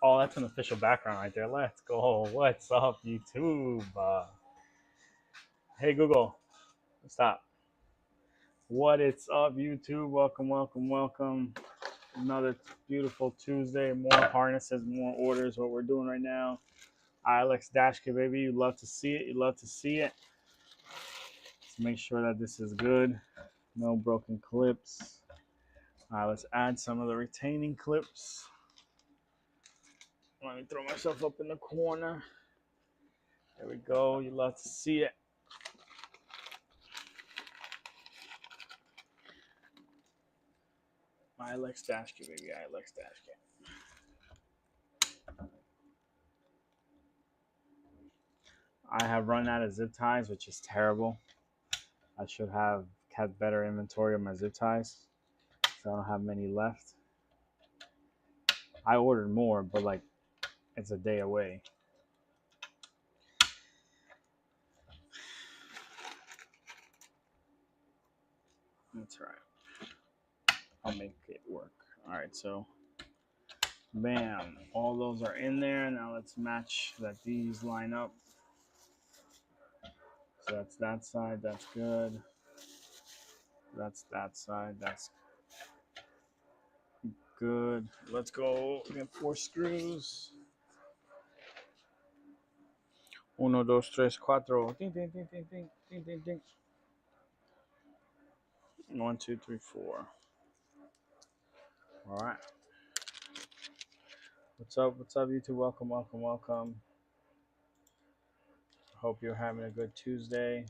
Oh, that's an official background right there. Let's go. What's up, YouTube? Hey, Google, stop. What is up, YouTube? Welcome, welcome, welcome. Another beautiful Tuesday. More harnesses, more orders. What we're doing right now. ILX Dashkit, baby. You love to see it. You love to see it. Let's make sure that this is good. No broken clips. All right, let's add some of the retaining clips. Let me throw myself up in the corner. There we go. You love to see it. ILX Dashkit, baby. ILX Dashkit. I have run out of zip ties, which is terrible. I should have had better inventory of my zip ties, so I don't have many left. I ordered more, but like it's a day away. That's right. I'll make it work. All right, so bam, all those are in there. Now let's match that these line up. So that's that side, that's good. That's that side, that's good. Let's go get 4 screws. 1, 2, 3, 4. Ding, ding, ding, ding, ding, ding, ding, ding. 1, 2, 3, 4. All right. What's up? What's up, YouTube? Welcome, welcome, welcome. Hope you're having a good Tuesday.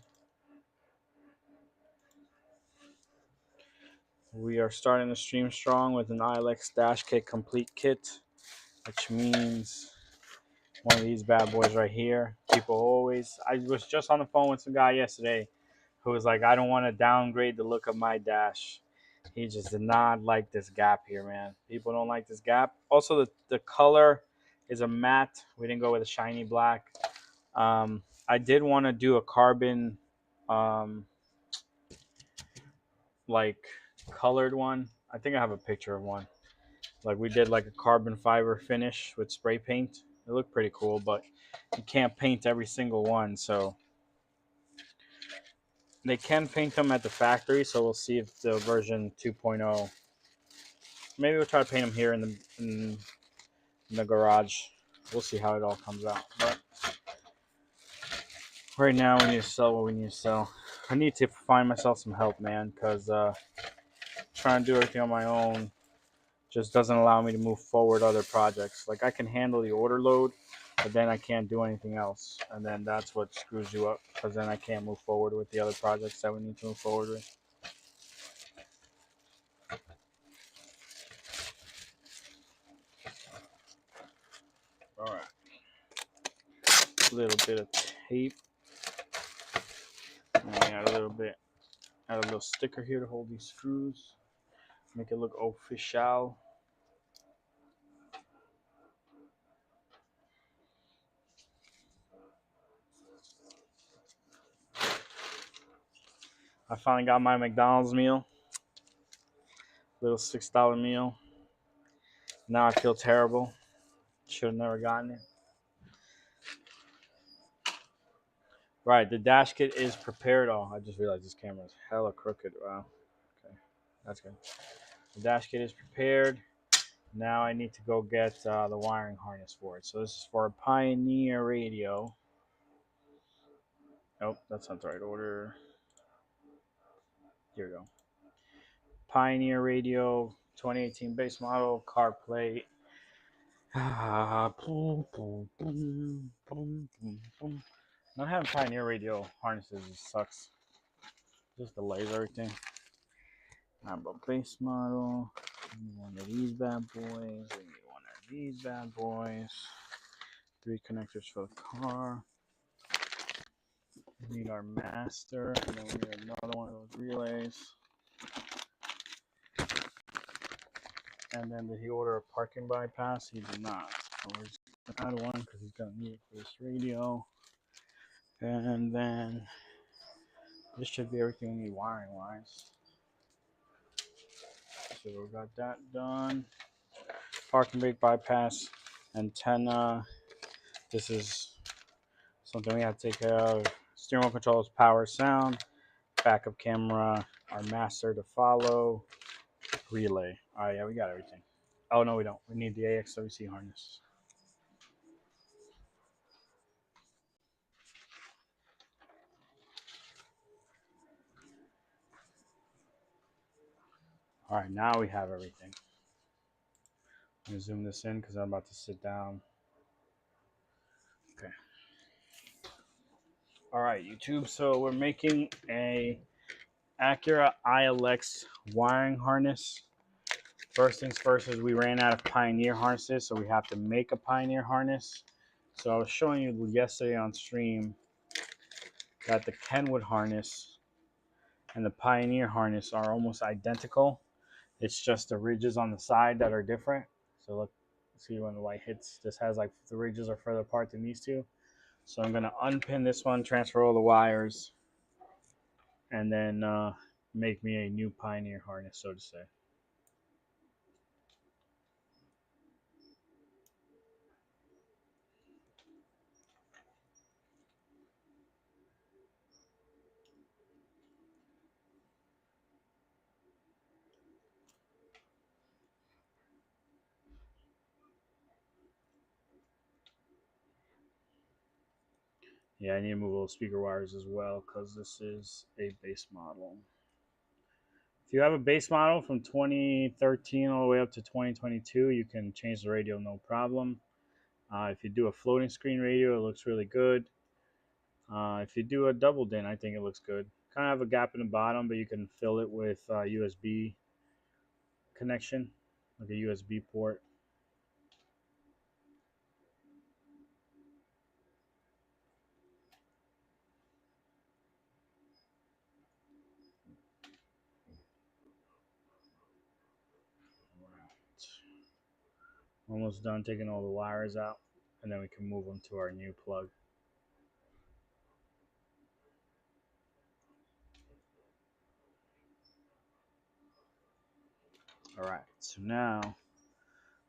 We are starting the stream strong with an ILX Dashkit complete kit, which means one of these bad boys right here. People always, I was just on the phone with some guy yesterday who was like, I don't want to downgrade the look of my dash. He just did not like this gap here, man. People don't like this gap. Also, the color is a matte. We didn't go with a shiny black. I did want to do a carbon, like colored one. I think I have a picture of one. Like we did like a carbon fiber finish with spray paint. It looked pretty cool, but you can't paint every single one. So they can paint them at the factory. So we'll see if the version 2.0. Maybe we'll try to paint them here in the garage. We'll see how it all comes out. But right now we need to sell what we need to sell. I need to find myself some help, man, because trying to do everything on my own just doesn't allow me to move forward other projects. Like I can handle the order load, but then I can't do anything else. And then that's what screws you up, because then I can't move forward with the other projects that we need to move forward with. All right. A little bit of tape. And add a little sticker here to hold these screws. Make it look official. I finally got my McDonald's meal. Little $6 meal. Now I feel terrible. Should have never gotten it. Right, the dash kit is prepared. Oh, I just realized this camera is hella crooked. Wow. Okay, that's good. The dash kit is prepared. Now I need to go get the wiring harness for it. So this is for a Pioneer radio. Nope, that's not the right order. Here we go. Pioneer radio, 2018 base model, CarPlay. Boom, boom, boom, boom, boom, boom. Not having Pioneer radio harnesses sucks. Just delays everything. I'm a base model. We need one of these bad boys. We need one of these bad boys. 3 connectors for the car. We need our master. And then we need another one of those relays. And then did he order a parking bypass? He did not. So we're just gonna add one because he's gonna need it for this radio. And then this should be everything we need wiring wise. So we got that done. Parking brake bypass. antenna. This is something we have to take care of. Steering wheel controls, power, sound, backup camera, our master to follow, relay. All right, yeah, we got everything. Oh no, we don't. We need the AXWC harness. All right, now we have everything. Let me zoom this in because I'm about to sit down. Okay. All right, YouTube. So we're making a Acura ILX wiring harness. First things first is we ran out of Pioneer harnesses, so we have to make a Pioneer harness. So I was showing you yesterday on stream that the Kenwood harness and the Pioneer harness are almost identical. It's just the ridges on the side that are different. So look, see when the light hits, this has like the ridges are further apart than these two. So I'm gonna unpin this one, transfer all the wires, and then make me a new Pioneer harness, so to say. Yeah, I need to move all the speaker wires as well because this is a base model. If you have a base model from 2013 all the way up to 2022, you can change the radio no problem. If you do a floating screen radio, it looks really good. If you do a double DIN, I think it looks good. Kind of have a gap in the bottom, but you can fill it with USB connection, like a USB port. Almost done taking all the wires out, and then we can move them to our new plug. All right, so now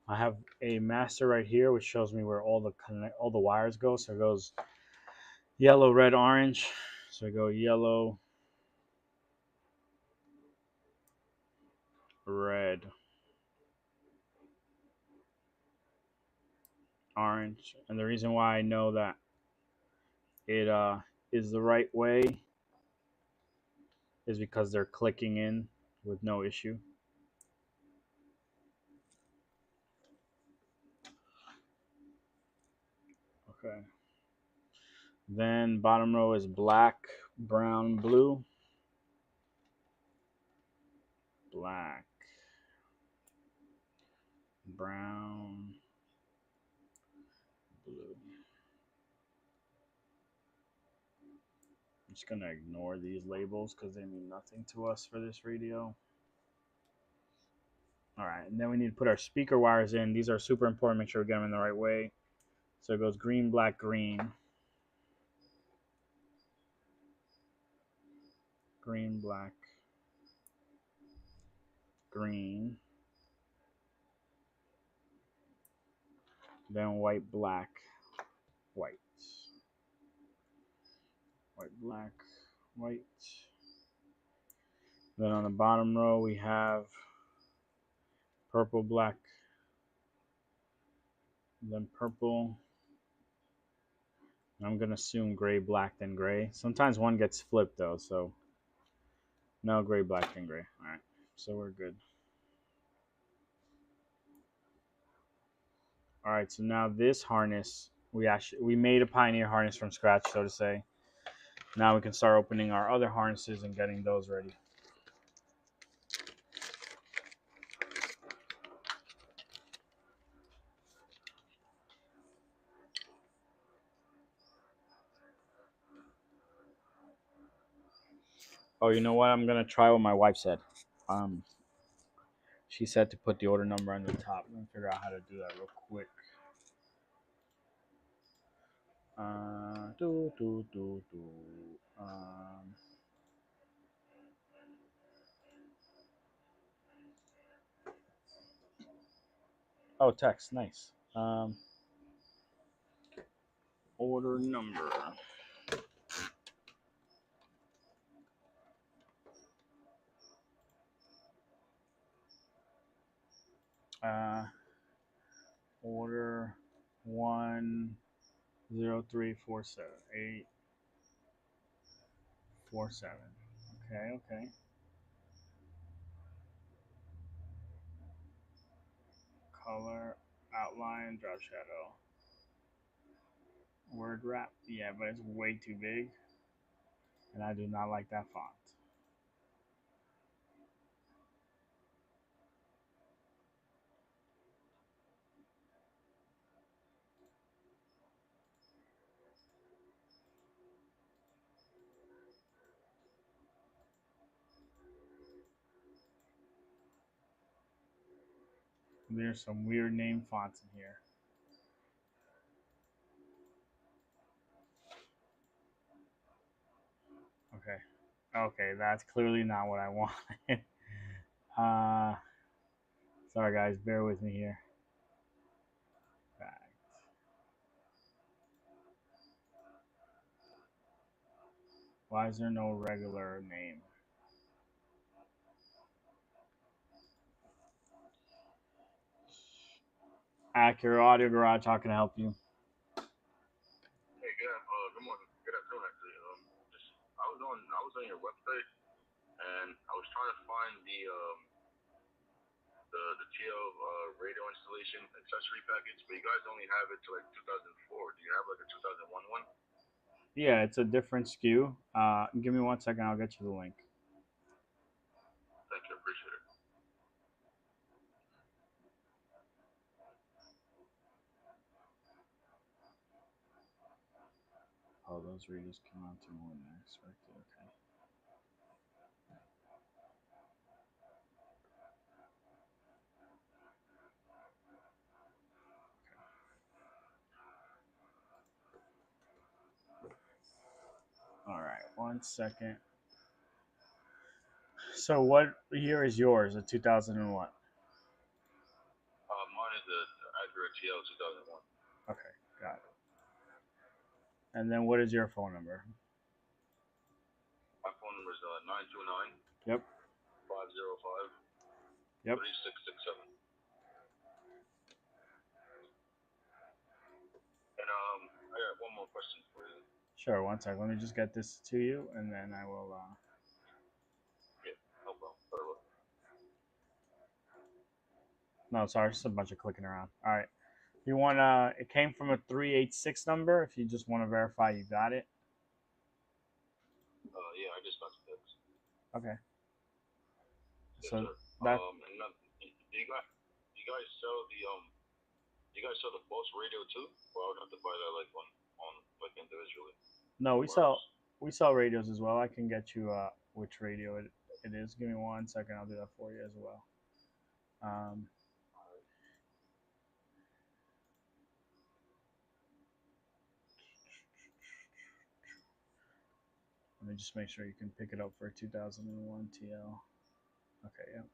I have a master right here, which shows me where all the wires go. So it goes yellow, red, orange. So I go yellow, red, orange, and the reason why I know that it is the right way is because they're clicking in with no issue. Okay. Then bottom row is black, brown, blue. Black, brown, blue. I'm just gonna ignore these labels because they mean nothing to us for this radio. All right, and then we need to put our speaker wires in. These are super important. Make sure we get them in the right way. So it goes green, black, green. Green, black, green. Then white, black, white. White, black, white. Then on the bottom row we have purple, black, then purple. I'm gonna assume gray, black, then gray. Sometimes one gets flipped though, so no, gray, black, then gray. All right, so we're good. All right, so now this harness, we made a Pioneer harness from scratch, so to say. Now we can start opening our other harnesses and getting those ready. Oh, you know what? I'm gonna try what my wife said. She said to put the order number on the top. Let me figure out how to do that real quick. Do do do do. Oh, text, nice. order number. Order 10347 Okay, okay. Color, outline, drop shadow. Word wrap. Yeah, but it's way too big. And I do not like that font. There's some weird name fonts in here. Okay. Okay, that's clearly not what I wanted. Sorry guys, bear with me here. Fact. Why is there no regular name? Acura Audio Garage, how can I help you? Hey, good morning. Good afternoon, actually. I was on your website, and I was trying to find the TL radio installation accessory package, but you guys only have it to like 2004. Do you have like a 2001 one? Yeah, it's a different SKU. Give me 1 second, I'll get you the link. Thank you, appreciate it. Oh, those readers came out to more than I expected. Okay. All right, 1 second. So, what year is yours? A 2001. Mine is the Acura TL 2001. Okay, got it. And then, what is your phone number? My phone number is 929 Yep. 505 Yep. 3667. And I got one more question for you. Sure. 1 second. Let me just get this to you, and then I will. Yeah, no problem. Sorry about that. No, sorry, just a bunch of clicking around. All right. You want it came from a 386 number. If you just want to verify you got it. Yeah, I just got the text. Okay. Yes, So sir. that Do you guys sell do you guys sell the Boss radio too? Or I would have to buy that like on like individually. no, we Or sell radios as well. I can get you which radio it is. Give me 1 second. I'll do that for you as well. Um, Let me just make sure you can pick it up for 2001 TL. Okay, yeah.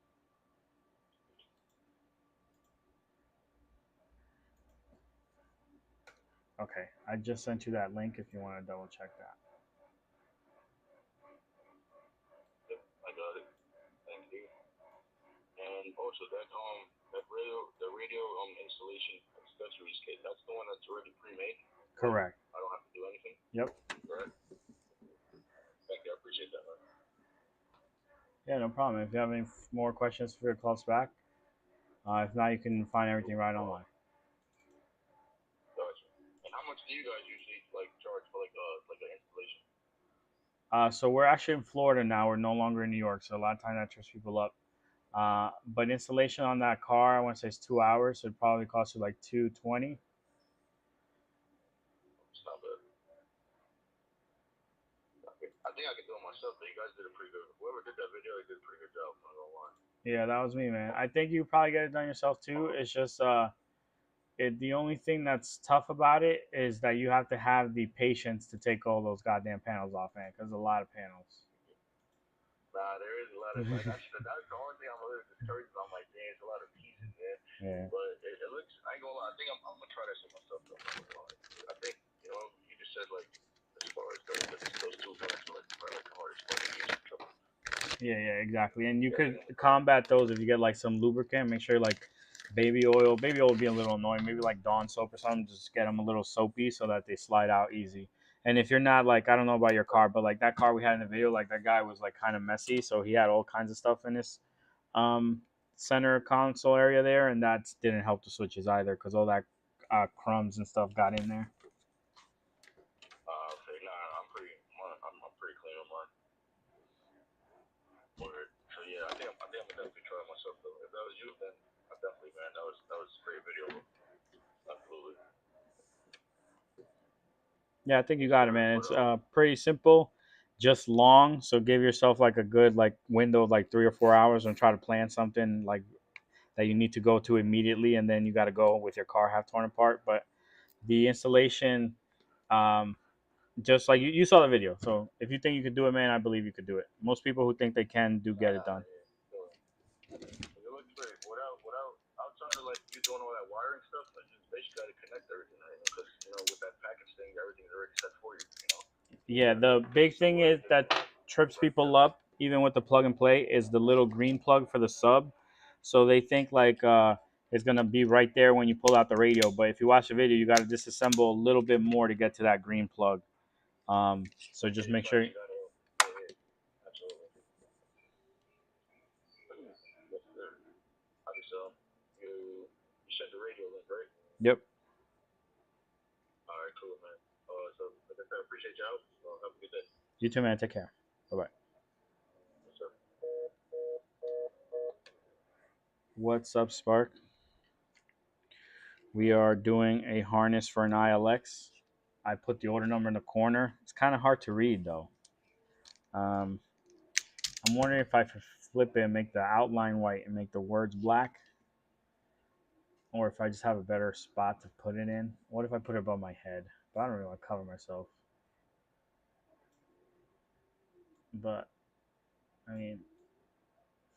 Okay, I just sent you that link if you want to double check that. yep, I got it. Thank you. And also that radio installation accessories kit, that's the one that's already pre-made. Like Correct. I don't have to do anything. Yep. Correct? Thank you, I appreciate that, man. Yeah, no problem. If you have any more questions, feel free to call us back. If not, you can find everything right online. Gotcha. And how much do you guys usually like charge for like an installation? So we're actually in Florida now. We're no longer in New York, so a lot of times that trips people up. But installation on that car, I want to say it's 2 hours, so it probably costs you like 220. It's not bad. I think I can do it myself, but you guys did a pretty good. Whoever did that video, they did a pretty good job. I'm not gonna lie. Yeah, that was me, man. I think you probably get it done yourself too. It's just the only thing that's tough about it is that you have to have the patience to take all those goddamn panels off, man, because a lot of panels. Nah, there is a lot of like that's the only thing I'm a little discouraged about. I'm like, dang, it's a lot of pieces, man. Yeah. But it looks. I ain't gonna lie. I think I'm gonna try that shit myself though. I think Yeah, exactly. And you could combat those if you get like some lubricant. Make sure like baby oil. Baby oil would be a little annoying. Maybe like Dawn soap or something. Just get them a little soapy so that they slide out easy. And if you're not like, I don't know about your car, but like that car we had in the video, like that guy was like kind of messy, so he had all kinds of stuff in his um center console area there, and that didn't help the switches either because all that crumbs and stuff got in there. Okay, nah, I'm pretty clean on mine. Word. So yeah, I think I'm gonna definitely try it myself though. If that was you, then I definitely, man, that was a great video. Absolutely. Yeah, I think you got it, Word. man. What It's else? pretty simple, just long. So give yourself like a good like window of like 3 or 4 hours and try to plan something like that you need to go to immediately, and then you got to go with your car half torn apart. But the installation, um, just like you saw the video. So if you think you could do it, man, I believe you could do it. Most people who think they can do get it done. Yeah. So, it looks great. Outside of like you doing all that wiring stuff, like you just basically got to connect everything, right? Because with that package thing, everything's already set for you. Yeah, the big thing is that trips people up, even with the plug and play, is the little green plug for the sub. So they think like it's gonna be right there when you pull out the radio. But if you watch the video, you got to disassemble a little bit more to get to that green plug. So just make sure. You gotta, yeah, absolutely. Yes, sir. Okay, so you sent the radio link, right? Yep. All right, cool, man. So like I said, I appreciate your help. Have a good day. You too, man. Take care. Bye bye. Yes, sir. What's up, Spark? We are doing a harness for an ILX. I put the order number in the corner. It's kind of hard to read though. Um, I'm wondering if I could flip it and make the outline white and make the words black, or if I just have a better spot to put it in. What if I put it above my head? But I don't really want to cover myself. But I mean,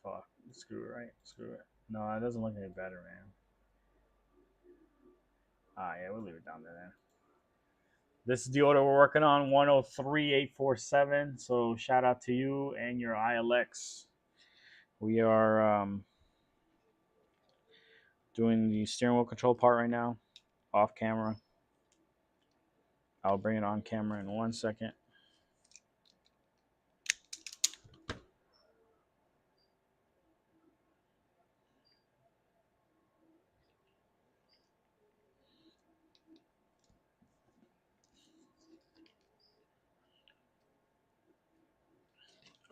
fuck, screw it, right? Screw it. No, it doesn't look any better, man. Yeah, we'll leave it down there then. This is the order we're working on, 103847. So shout out to you and your ILX. We are doing the steering wheel control part right now, off camera. I'll bring it on camera in 1 second.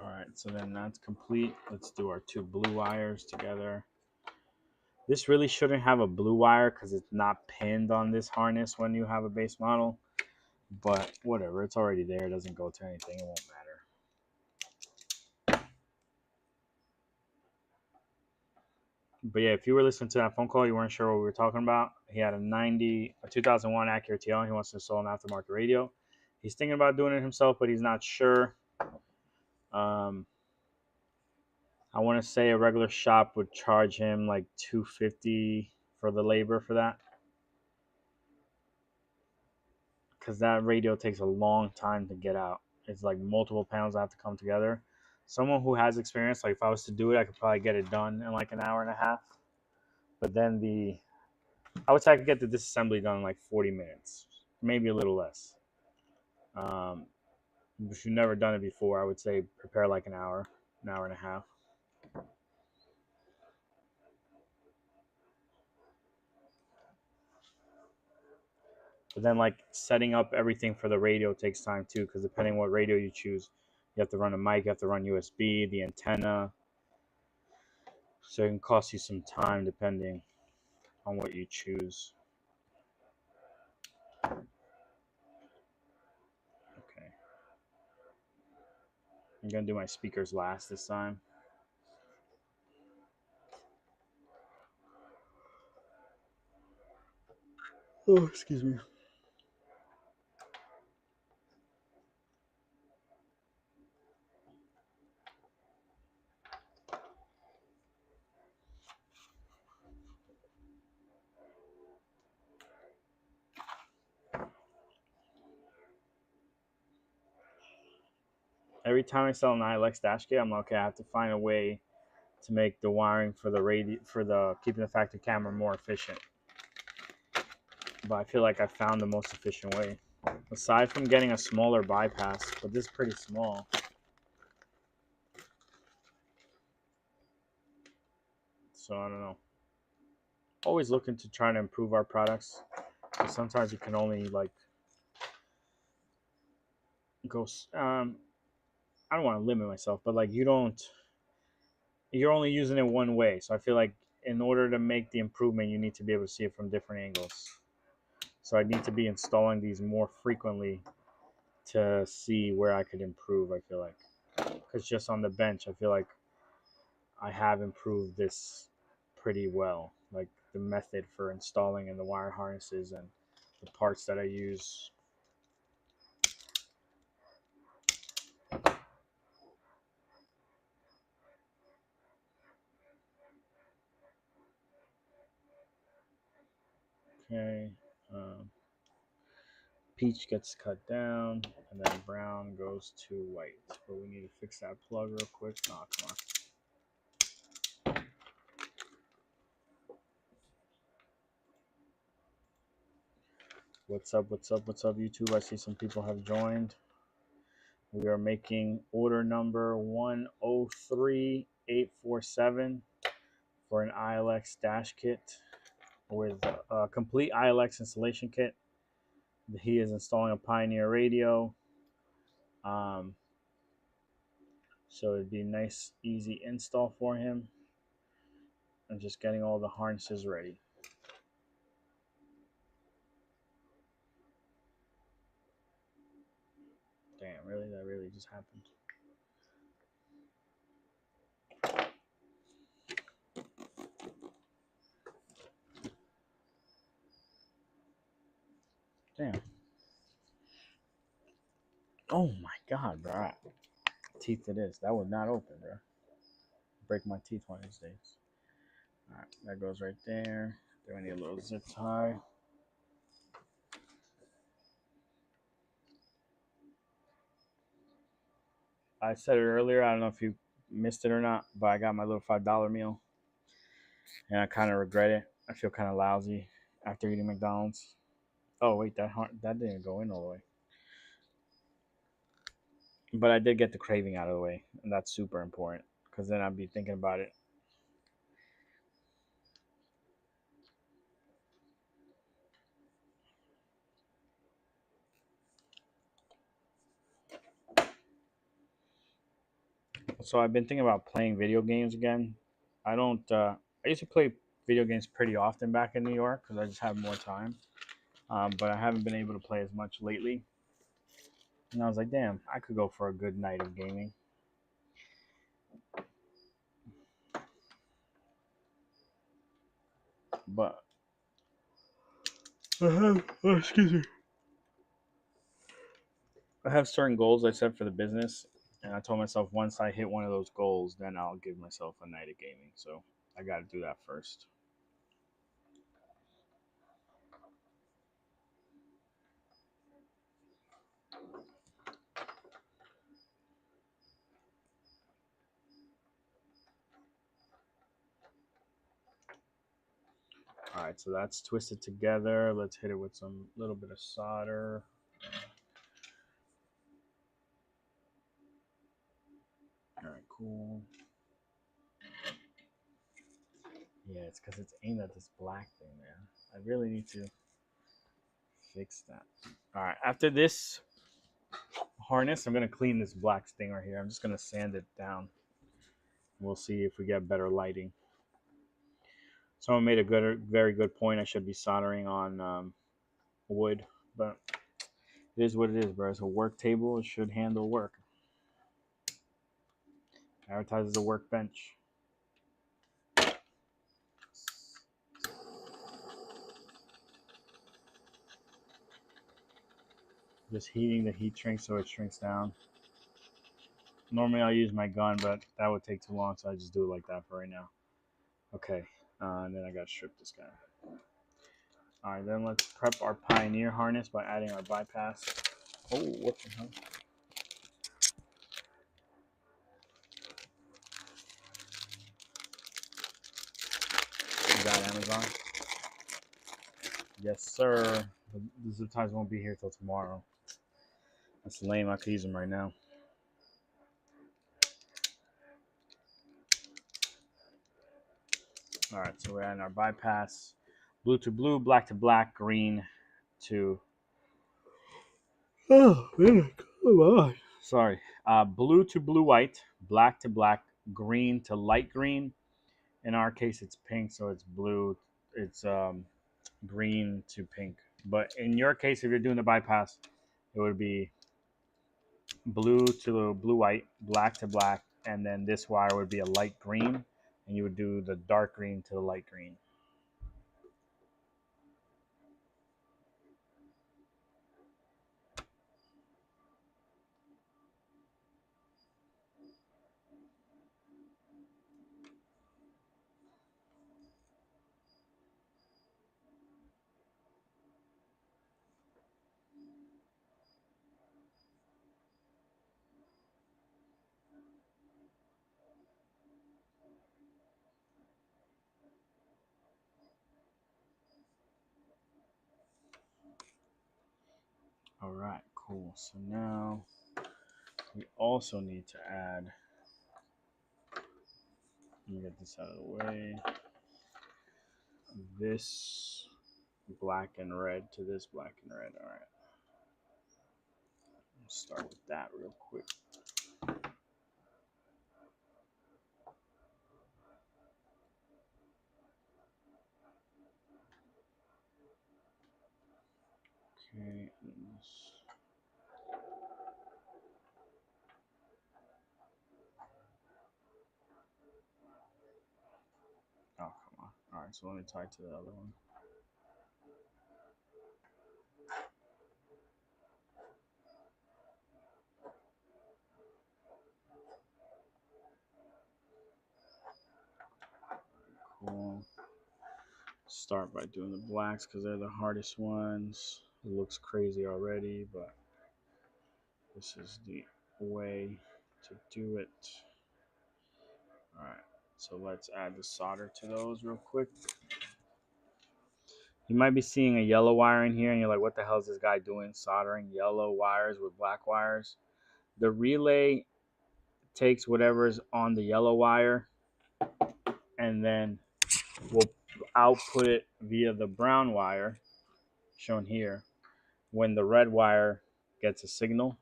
All right, so then that's complete. Let's do our two blue wires together. This really shouldn't have a blue wire because it's not pinned on this harness when you have a base model. But whatever, it's already there. It doesn't go to anything. It won't matter. But yeah, if you were listening to that phone call, you weren't sure what we were talking about. He had a 2001 Acura TL. He wants to install an aftermarket radio. He's thinking about doing it himself, but he's not sure. I want to say a regular shop would charge him like $250 for the labor for that, because that radio takes a long time to get out. It's like multiple panels that have to come together. Someone who has experience, like if I was to do it, I could probably get it done in like an hour and a half. But then I would say I could get the disassembly done in like 40 minutes, maybe a little less. If you've never done it before, I would say prepare like an hour and a half. But then like setting up everything for the radio takes time too, because depending on what radio you choose, you have to run a mic, you have to run USB, the antenna. So it can cost you some time depending on what you choose. Okay. I'm gonna do my speakers last this time. Oh, excuse me. every time I sell an ILX dash kit, I'm like, okay, I have to find a way to make the wiring for the keeping the factory camera more efficient. But I feel like I found the most efficient way. Aside from getting a smaller bypass, but this is pretty small. So I don't know. Always looking to try to improve our products. But sometimes you can only like go. I don't want to limit myself, but like you're only using it one way. So I feel like in order to make the improvement, you need to be able to see it from different angles. So I need to be installing these more frequently to see where I could improve. I feel like, because just on the bench, I feel like I have improved this pretty well. Like the method for installing and the wire harnesses and the parts that I use. Okay. Peach gets cut down, and then brown goes to white. But we need to fix that plug real quick. Oh, come on. What's up, YouTube? I see some people have joined. We are making order number 103847 for an ILX dash kit with a complete ILX installation kit. He is installing a Pioneer radio. So it'd be a nice, easy install for him. And just getting all the harnesses ready. Damn, really? That really just happened? Damn. Oh my god, bro. Teeth it is. That would not open, bro. Break my teeth one of these days. Alright, that goes right there. Do I need a little zip tie? I said it earlier. I don't know if you missed it or not, but I got my little $5 meal. And I kind of regret it. I feel kind of lousy after eating McDonald's. Oh, wait, that didn't go in all the way. But I did get the craving out of the way, and that's super important because then I'd be thinking about it. So I've been thinking about playing video games again. I don't. I used to play video games pretty often back in New York because I just have more time. But I haven't been able to play as much lately. And I was like, damn, I could go for a good night of gaming. But excuse me. I have certain goals I set for the business, and I told myself once I hit one of those goals, then I'll give myself a night of gaming. So I got to do that first. All right, so that's twisted together. Let's hit it with some little bit of solder. All right, cool. Yeah, it's because it's aimed at this black thing, man. I really need to fix that. All right, after this harness, I'm going to clean this black thing right here. I'm just going to sand it down. We'll see if we get better lighting. Someone made a very good point. I should be soldering on wood, but it is what it is, bro. It's a work table. It should handle work. Advertises a workbench. Just heating the heat shrink so it shrinks down. Normally I'll use my gun, but that would take too long, so I just do it like that for right now. Okay, and then I gotta strip this guy. All right, then let's prep our Pioneer harness by adding our bypass. Oh, what the hell? You got Amazon? Yes, sir. The zip ties won't be here till tomorrow. That's lame. I could use them right now. All right, so we're adding our bypass. Blue to blue, black to black, green to. Oh, man, come on. Sorry. Blue to blue white, black to black, green to light green. In our case, it's pink, so it's blue. It's green to pink. But in your case, if you're doing the bypass, it would be blue to blue white, black to black, and then this wire would be a light green, and you would do the dark green to the light green. All right, cool. So now we also need to add, let me get this out of the way, this black and red to this black and red. All right, let's start with that real quick. Okay, oh, come on. All right, so let me tie to the other one. Cool. Start by doing the blacks because they're the hardest ones. It looks crazy already, but this is the way to do it. All right, so let's add the solder to those real quick. You might be seeing a yellow wire in here and you're like, what the hell is this guy doing soldering yellow wires with black wires? The relay takes whatever's on the yellow wire and then we'll output it via the brown wire shown here when the red wire gets a signal,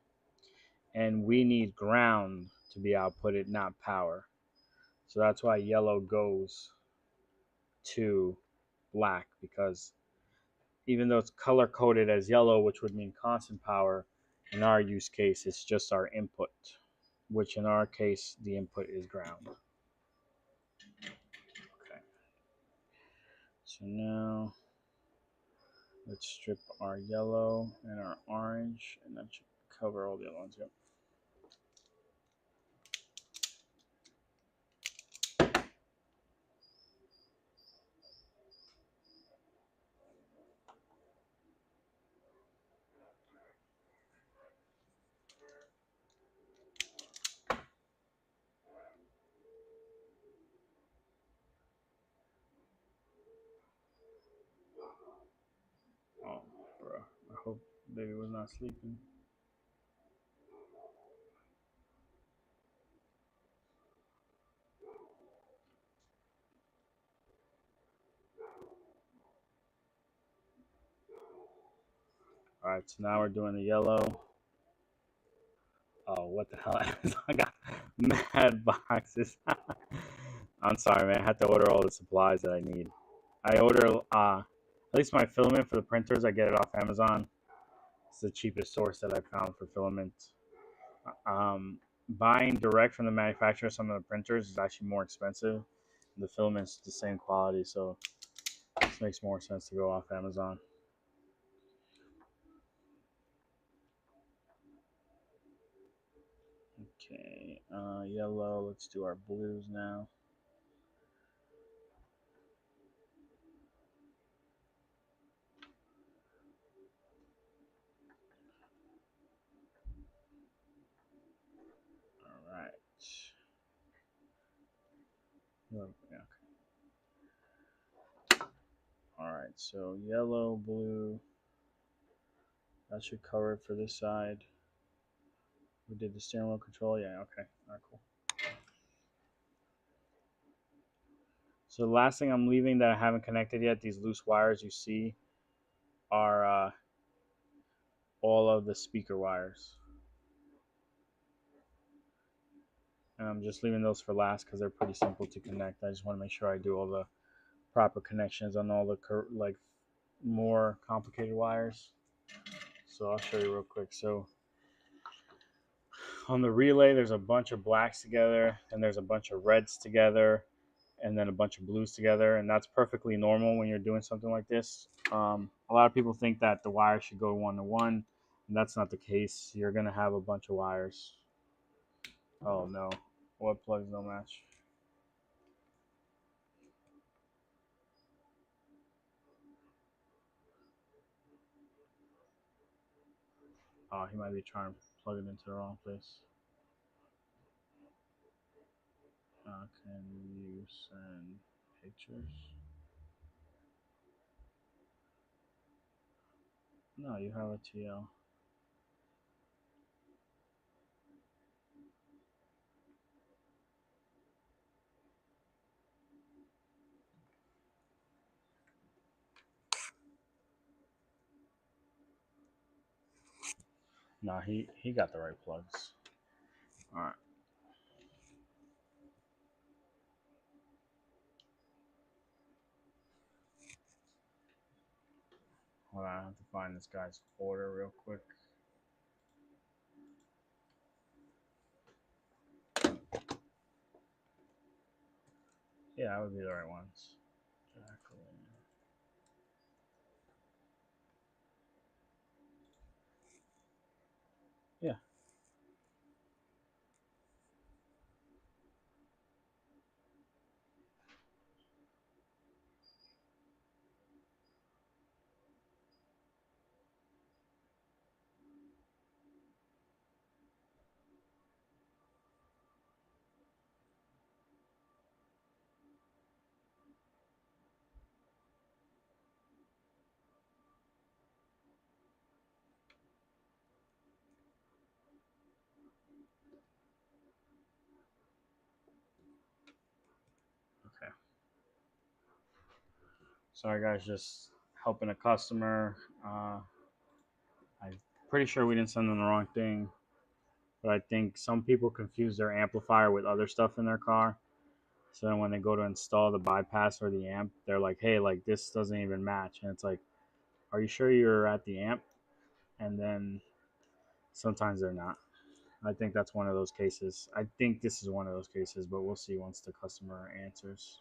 and we need ground to be outputted, not power. So that's why yellow goes to black, because even though it's color coded as yellow, which would mean constant power, in our use case it's just our input, which in our case the input is ground. Okay, so now let's strip our yellow and our orange, and that should cover all the other ones. Yep. Oh, bro. I hope baby was not sleeping. All right, so now we're doing the yellow. Oh, what the hell? I got mad boxes. I'm sorry, man. I had to order all the supplies that I need. I order, at least my filament for the printers, I get it off Amazon. It's the cheapest source that I found for filament. Buying direct from the manufacturer, some of the printers, is actually more expensive. The filament's the same quality, so it makes more sense to go off Amazon. Okay, yellow. Let's do our blues now. All right. Oh, yeah. so yellow, blue. That should cover it for this side. We did the steering wheel control. Yeah, okay. All right, cool. So the last thing I'm leaving that I haven't connected yet, these loose wires you see are all of the speaker wires. And I'm just leaving those for last because they're pretty simple to connect. I just want to make sure I do all the proper connections on all the like more complicated wires. So I'll show you real quick. So on the relay, there's a bunch of blacks together, and there's a bunch of reds together, and then a bunch of blues together, and that's perfectly normal when you're doing something like this. A lot of people think that the wires should go one to one, and that's not the case. You're gonna have a bunch of wires. Oh no, what plugs don't match? Oh, he might be trying to plug it into the wrong place. Can you send pictures? No, you have a TL. No, he got the right plugs. All right. Hold on, I have to find this guy's order real quick. Yeah, that would be the right ones. Jacqueline. Yeah. Okay. Sorry, guys, just helping a customer. I'm pretty sure we didn't send them the wrong thing, but I think some people confuse their amplifier with other stuff in their car. So then when they go to install the bypass or the amp, they're like, hey, like this doesn't even match. And it's like, are you sure you're at the amp? And then sometimes they're not. I think that's one of those cases. I think this is one of those cases, but we'll see once the customer answers.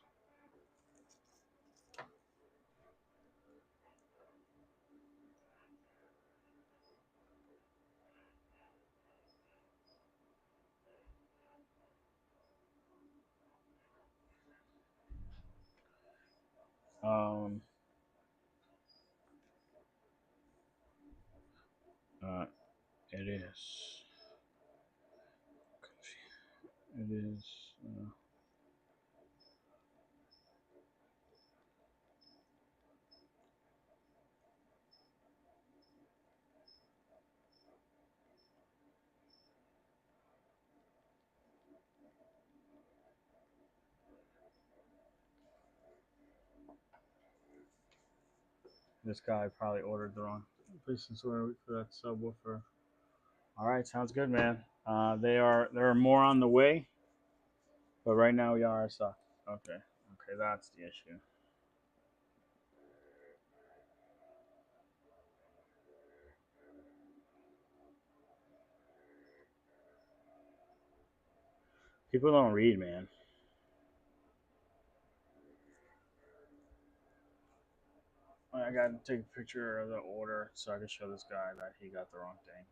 Um, uh, it is. It is. This guy probably ordered the wrong placement order for that subwoofer. All right, sounds good, man. There are more on the way, but right now we are stuck. Okay, okay, that's the issue. People don't read, man. I got to take a picture of the order so I can show this guy that he got the wrong thing.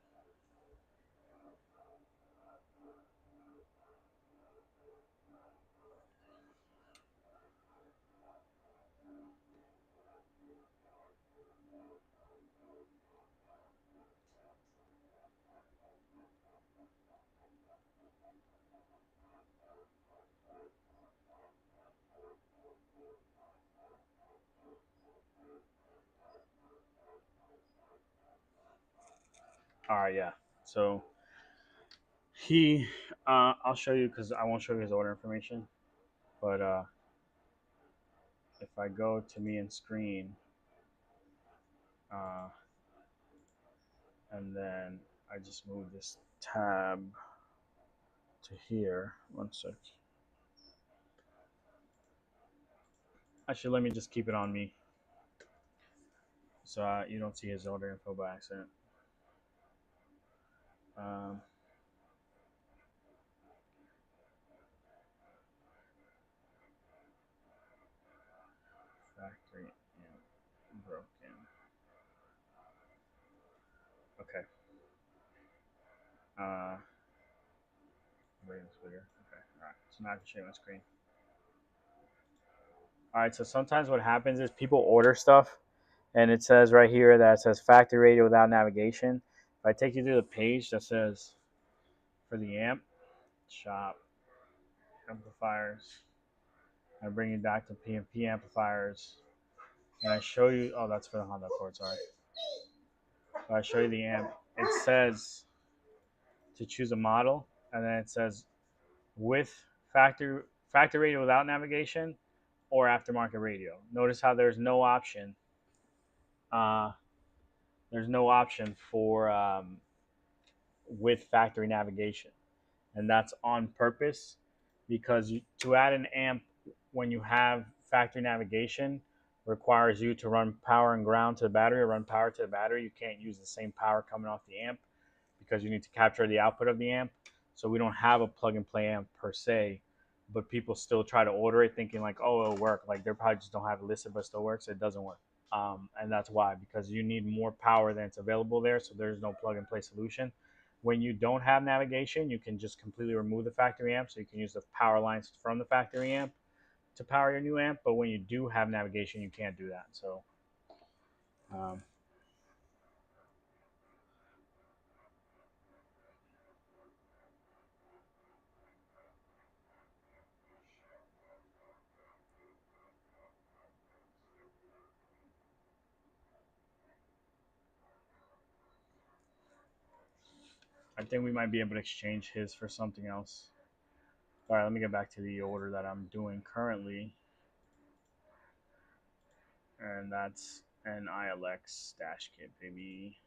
All right, yeah. So he, I'll show you because I won't show you his order information. But if I go to me and screen, uh, and then I just move this tab to here. One sec. Actually, let me just keep it on me so you don't see his order info by accident. Um, Factory and broken. Okay. Uh, Rating bigger. Okay. All right. So now I can show you my screen. All right. So sometimes what happens is people order stuff, and it says right here that it says factory radio without navigation. If I take you to the page that says for the amp, shop, amplifiers, I bring you back to PMP amplifiers, and I show you. Oh, that's for the Honda Accord. Sorry. I show you the amp. It says to choose a model, and then it says with factory radio without navigation or aftermarket radio. Notice how there's no option. Uh, there's no option for with factory navigation, and that's on purpose because to add an amp when you have factory navigation requires you to run power and ground to the battery or run power to the battery. You can't use the same power coming off the amp because you need to capture the output of the amp. So we don't have a plug and play amp per se, but people still try to order it thinking like, oh, it'll work. Like they probably just don't have it listed, but it still works. It doesn't work. And that's why, because you need more power than it's available there. So there's no plug and play solution. When you don't have navigation, you can just completely remove the factory amp. So you can use the power lines from the factory amp to power your new amp. But when you do have navigation, you can't do that. So, um, I think we might be able to exchange his for something else. All right, let me get back to the order that I'm doing currently. And that's an ILX dash kit, baby.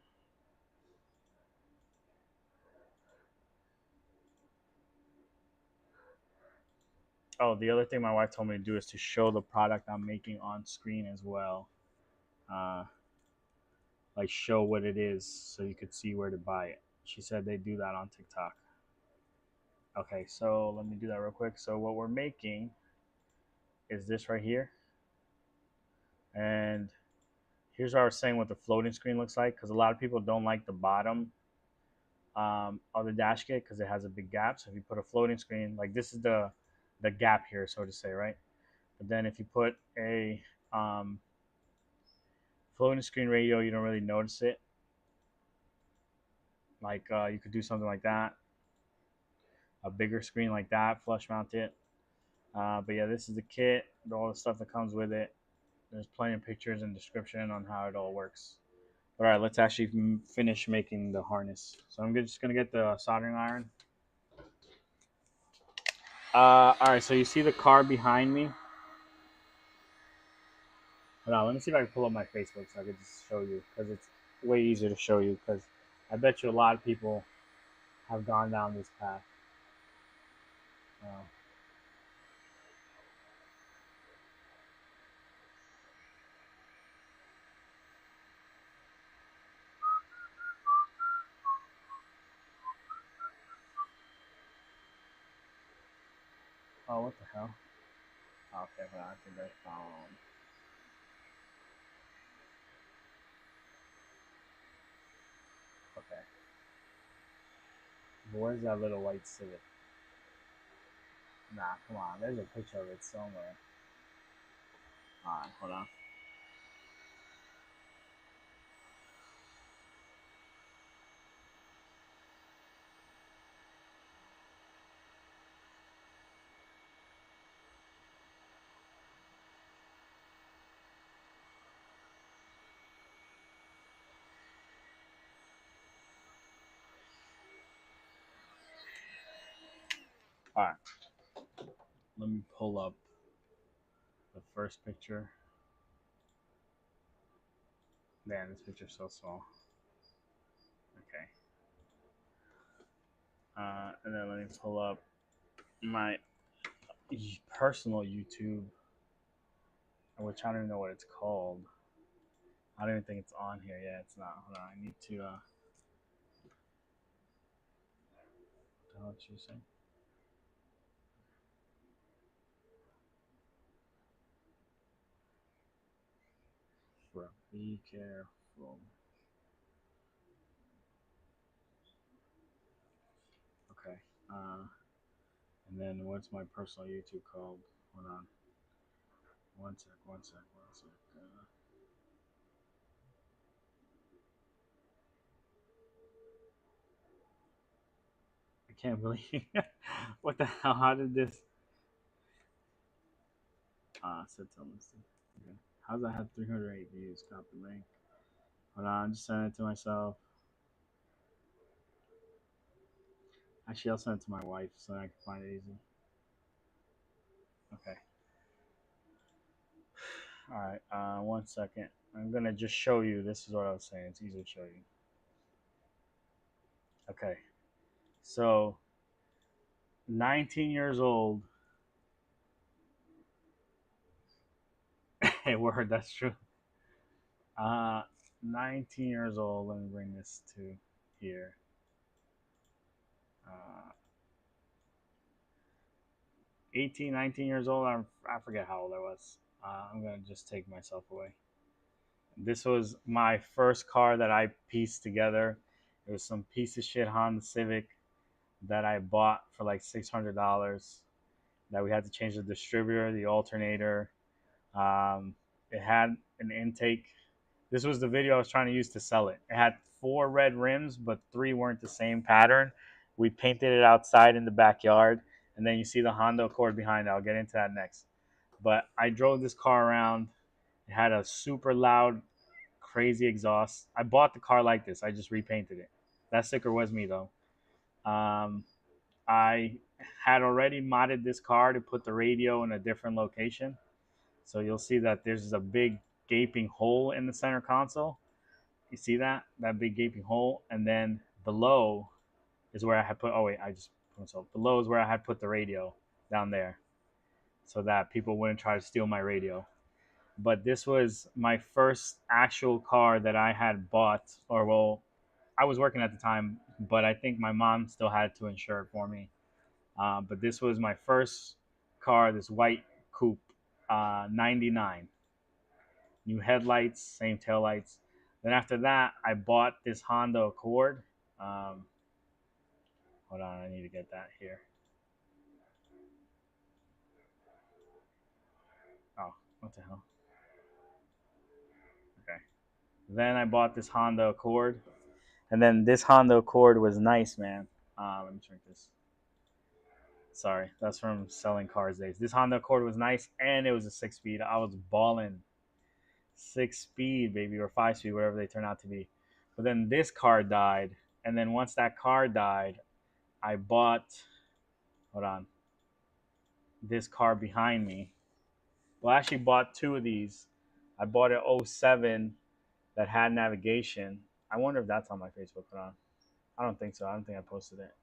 Oh, the other thing my wife told me to do is to show the product I'm making on screen as well. Uh, like show what it is so you could see where to buy it. She said they do that on TikTok. Okay, so let me do that real quick. So what we're making is this right here. And here's what I was saying what the floating screen looks like, because a lot of people don't like the bottom of the dash kit because it has a big gap. So if you put a floating screen, like this is the gap here, so to say, right? But then if you put a floating screen radio, you don't really notice it. Like you could do something like that, a bigger screen like that, flush mount it. But yeah, this is the kit, all the stuff that comes with it. There's plenty of pictures and description on how it all works. All right, let's actually finish making the harness. So I'm just gonna get the soldering iron. All right, so you see the car behind me? Hold on, let me see if I can pull up my Facebook so I can just show you, because it's way easier to show you, because I bet you a lot of people have gone down this path. Uh, oh, what the hell? Oh, okay, hold on, I think I found. Okay, where's that little white Civic? Nah, come on, there's a picture of it somewhere. All right, hold on. All right. Let me pull up the first picture. Man, this picture's so small. Okay. And then let me pull up my personal YouTube, which I don't even know what it's called. I don't even think it's on here. Yeah, it's not. Hold on. I need to. What you say? Bro, be careful. Okay. And then what's my personal YouTube called? Hold on. One sec. I can't believe. What the hell? How did this? Set to listed. Okay. How's that have 308 views? Copy link. Hold on. Just send it to myself. Actually, I'll send it to my wife so I can find it easy. Okay. All right. 1 second. I'm gonna just show you. This is what I was saying. It's easy to show you. Okay. So, 19 years old. Hey, word. That's true. 19 years old. Let me bring this to here. 18, 19 years old. I forget how old I was. I'm gonna just take myself away. This was my first car that I pieced together. It was some piece of shit Honda Civic that I bought for like $600. That we had to change the distributor, the alternator. It had an intake. This was the video I was trying to use to sell it. It had 4 red rims, but 3 weren't the same pattern. We painted it outside in the backyard, and then you see the Honda Accord behind it. I'll get into that next. But I drove this car around. It had a super loud, crazy exhaust. I bought the car like this. I just repainted it. That sticker was me, though. I had already modded this car to put the radio in a different location. So you'll see that there's a big gaping hole in the center console. You see that? That big gaping hole. And then below is where I had put, oh wait, I just put myself. Below is where I had put the radio down there so that people wouldn't try to steal my radio. But this was my first actual car that I had bought, or well, I was working at the time, but I think my mom still had to insure it for me. But this was my first car, this white coupe, 99. New headlights, same taillights. Then after that, I bought this Honda Accord. Hold on, I need to get that here. Oh, what the hell? Okay. Then I bought this Honda Accord. And then this Honda Accord was nice, man. Let me drink this. Sorry, that's from selling cars days. This Honda Accord was nice, and it was a 6-speed. I was balling. 6-speed, baby, or 5-speed, whatever they turn out to be. But then this car died, and then once that car died, I bought, hold on, this car behind me. Well, I actually bought 2 of these. I bought an 07 that had navigation. I wonder if that's on my Facebook. Hold on. I don't think so. I don't think I posted it.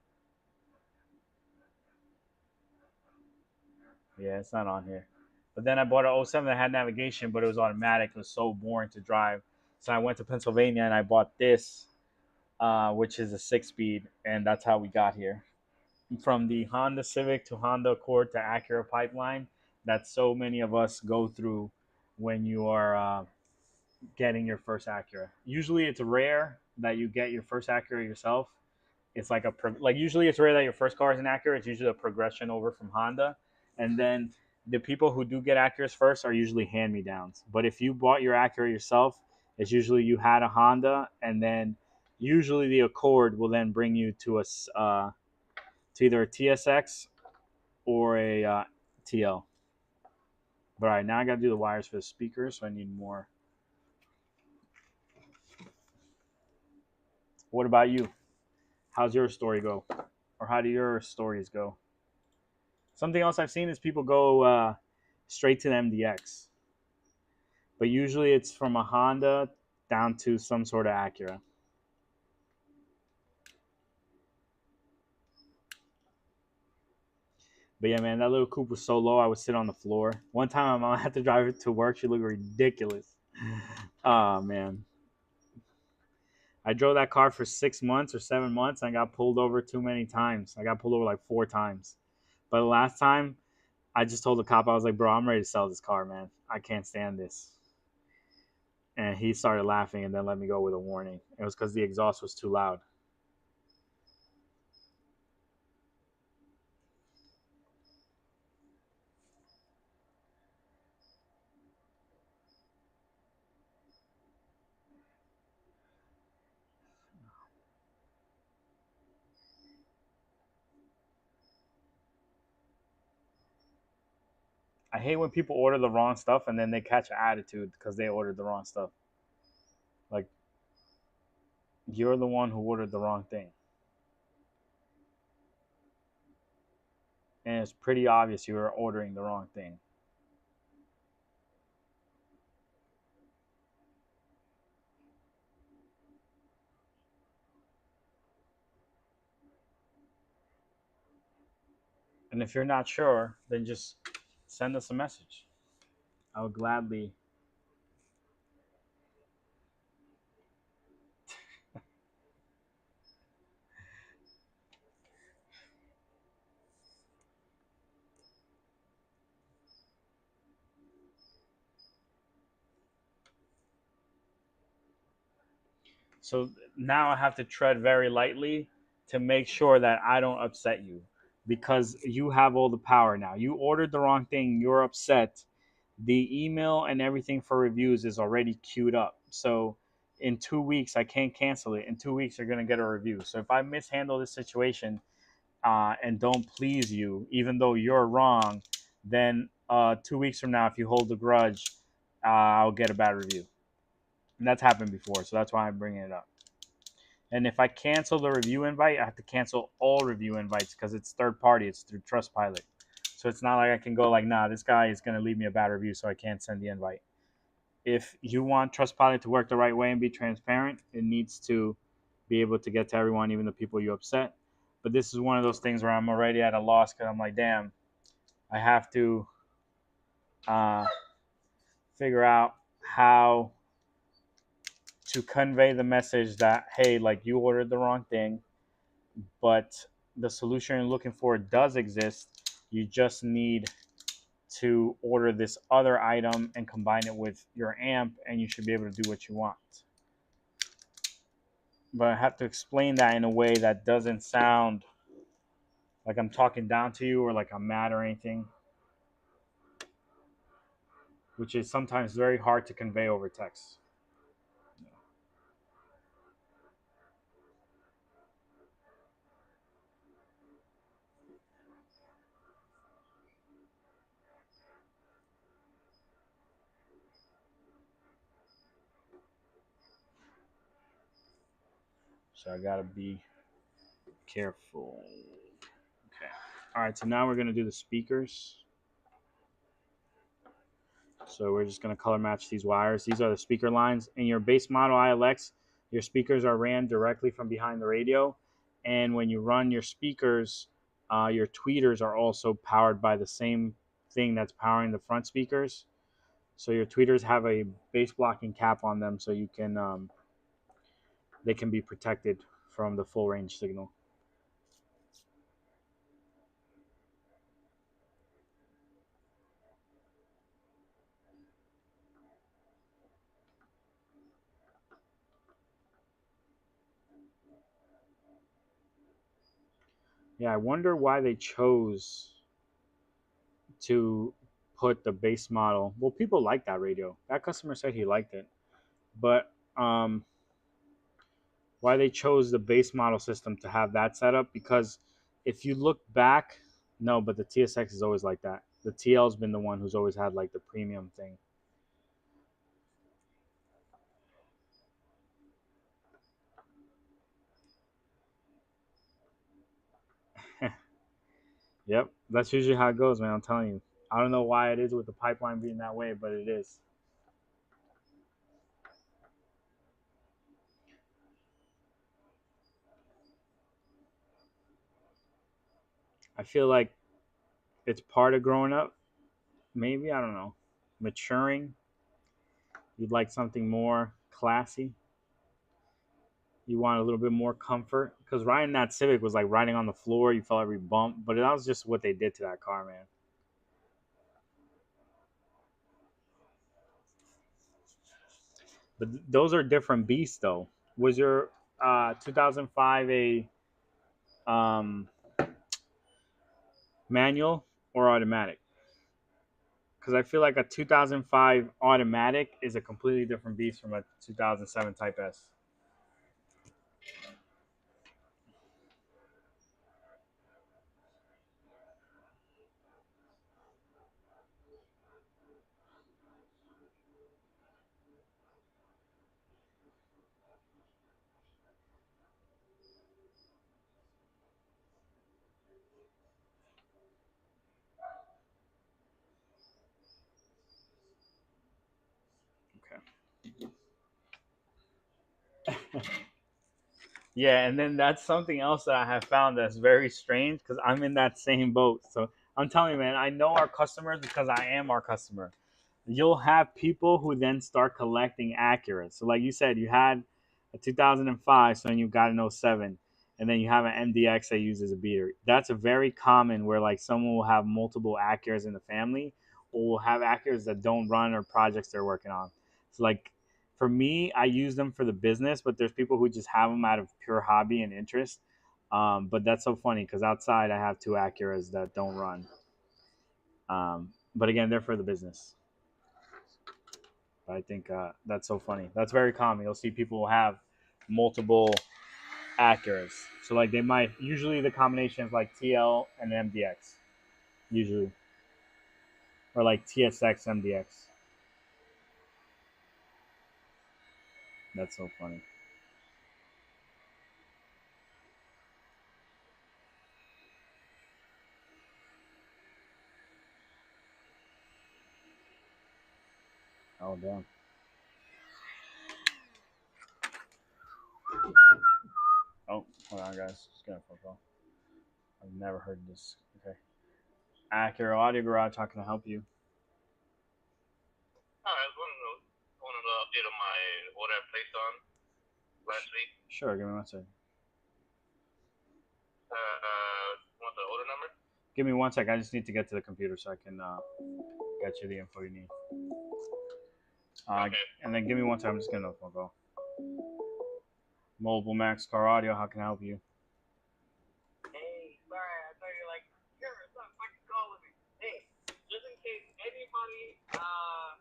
Yeah, it's not on here. But then I bought an 07 that had navigation, but it was automatic. It was so boring to drive. So I went to Pennsylvania and I bought this, which is a 6-speed, and that's how we got here. From the Honda Civic to Honda Accord to Acura pipeline that so many of us go through when you are getting your first Acura. Usually it's rare that you get your first Acura yourself. It's like usually it's rare that your first car is an Acura. It's usually a progression over from Honda, and then the people who do get Acuras first are usually hand-me-downs. But if you bought your Acura yourself, it's usually you had a Honda, and then usually the Accord will then bring you to to either a TSX or a TL. But all right, now I got to do the wires for the speakers, so I need more. What about you? How's your story go? Or how do your stories go? Something else I've seen is people go straight to the MDX, but usually it's from a Honda down to some sort of Acura. But yeah, man, that little coupe was so low I would sit on the floor. One time my mom had to drive it to work. She looked ridiculous. Oh man. I drove that car for 6 months or 7 months and I got pulled over too many times. I got pulled over like 4 times. But the last time I just told the cop, I was like, bro, I'm ready to sell this car, man. I can't stand this. And he started laughing and then let me go with a warning. It was because the exhaust was too loud. I hate when people order the wrong stuff and then they catch an attitude because they ordered the wrong stuff. Like, you're the one who ordered the wrong thing. And it's pretty obvious you were ordering the wrong thing. And if you're not sure, then just send us a message. I would gladly. So now I have to tread very lightly to make sure that I don't upset you because you have all the power now. You ordered the wrong thing, you're upset. The email and everything for reviews is already queued up. So in 2 weeks, I can't cancel it. In 2 weeks, you're going to get a review. So if I mishandle this situation and don't please you, even though you're wrong, then 2 weeks from now, if you hold a grudge, I'll get a bad review. And that's happened before. So that's why I'm bringing it up. And if I cancel the review invite, I have to cancel all review invites because it's third party. It's through Trustpilot. So it's not like I can go like, nah, this guy is going to leave me a bad review, so I can't send the invite. If you want Trustpilot to work the right way and be transparent, it needs to be able to get to everyone, even the people you upset. But this is one of those things where I'm already at a loss because I'm like, damn, I have to uh, figure out how to convey the message that, hey, like you ordered the wrong thing, but the solution you're looking for does exist. You just need to order this other item and combine it with your amp, and you should be able to do what you want. But I have to explain that in a way that doesn't sound like I'm talking down to you or like I'm mad or anything, which is sometimes very hard to convey over text. So I gotta be careful. Okay. All right. So now we're gonna do the speakers. So we're just gonna color match these wires. These are the speaker lines. In your base model ILX, your speakers are ran directly from behind the radio. And when you run your speakers, your tweeters are also powered by the same thing that's powering the front speakers. So your tweeters have a base blocking cap on them, so you can they can be protected from the full range signal. Yeah, I wonder why they chose to put the base model. Well, people like that radio. That customer said he liked it, but why they chose the base model system to have that set up? Because if you look back, no, but the TSX is always like that. The TL's been the one who's always had like the premium thing. Yep, that's usually how it goes, man. I'm telling you. I don't know why it is with the pipeline being that way, but it is. I feel like it's part of growing up. Maybe I don't know. Maturing. You'd like something more classy. You want a little bit more comfort because riding that Civic was like riding on the floor. You felt every bump, but that was just what they did to that car, man. But those are different beasts, though. Was your 2005 a um, manual or automatic? Because I feel like a 2005 automatic is a completely different beast from a 2007 Type S. Okay. Yeah, and then that's something else that I have found that's very strange because I'm in that same boat. So I'm telling you, man, I know our customers because I am our customer. You'll have people who then start collecting Acuras. So, like you said, you had a 2005, so then you got an '07, and then you have an MDX that uses a beater. That's a very common where like someone will have multiple Acuras in the family, or will have Acuras that don't run or projects they're working on. So, like for me, I use them for the business, but there's people who just have them out of pure hobby and interest. But that's so funny because outside I have two Acuras that don't run. But again, they're for the business. I think that's so funny. That's very common. You'll see people have multiple Acuras. So like they might usually the combination is like TL and MDX usually, or like TSX MDX. That's so funny. Oh damn. Oh, hold on, guys. Just get a phone call. I've never heard this. Okay. Acura Audio Garage. How can I help you? All right, I was wanted to update on my order I placed on last week. Sure. Give me one second. Want the order number? Give me one second. I just need to get to the computer so I can get you the info you need. Okay. And then give me one second. I'm just getting a phone call. Mobile Max Car Audio. How can I help you? Hey, sorry, I thought you're like, sure, stop fucking calling me. Hey, just in case anybody has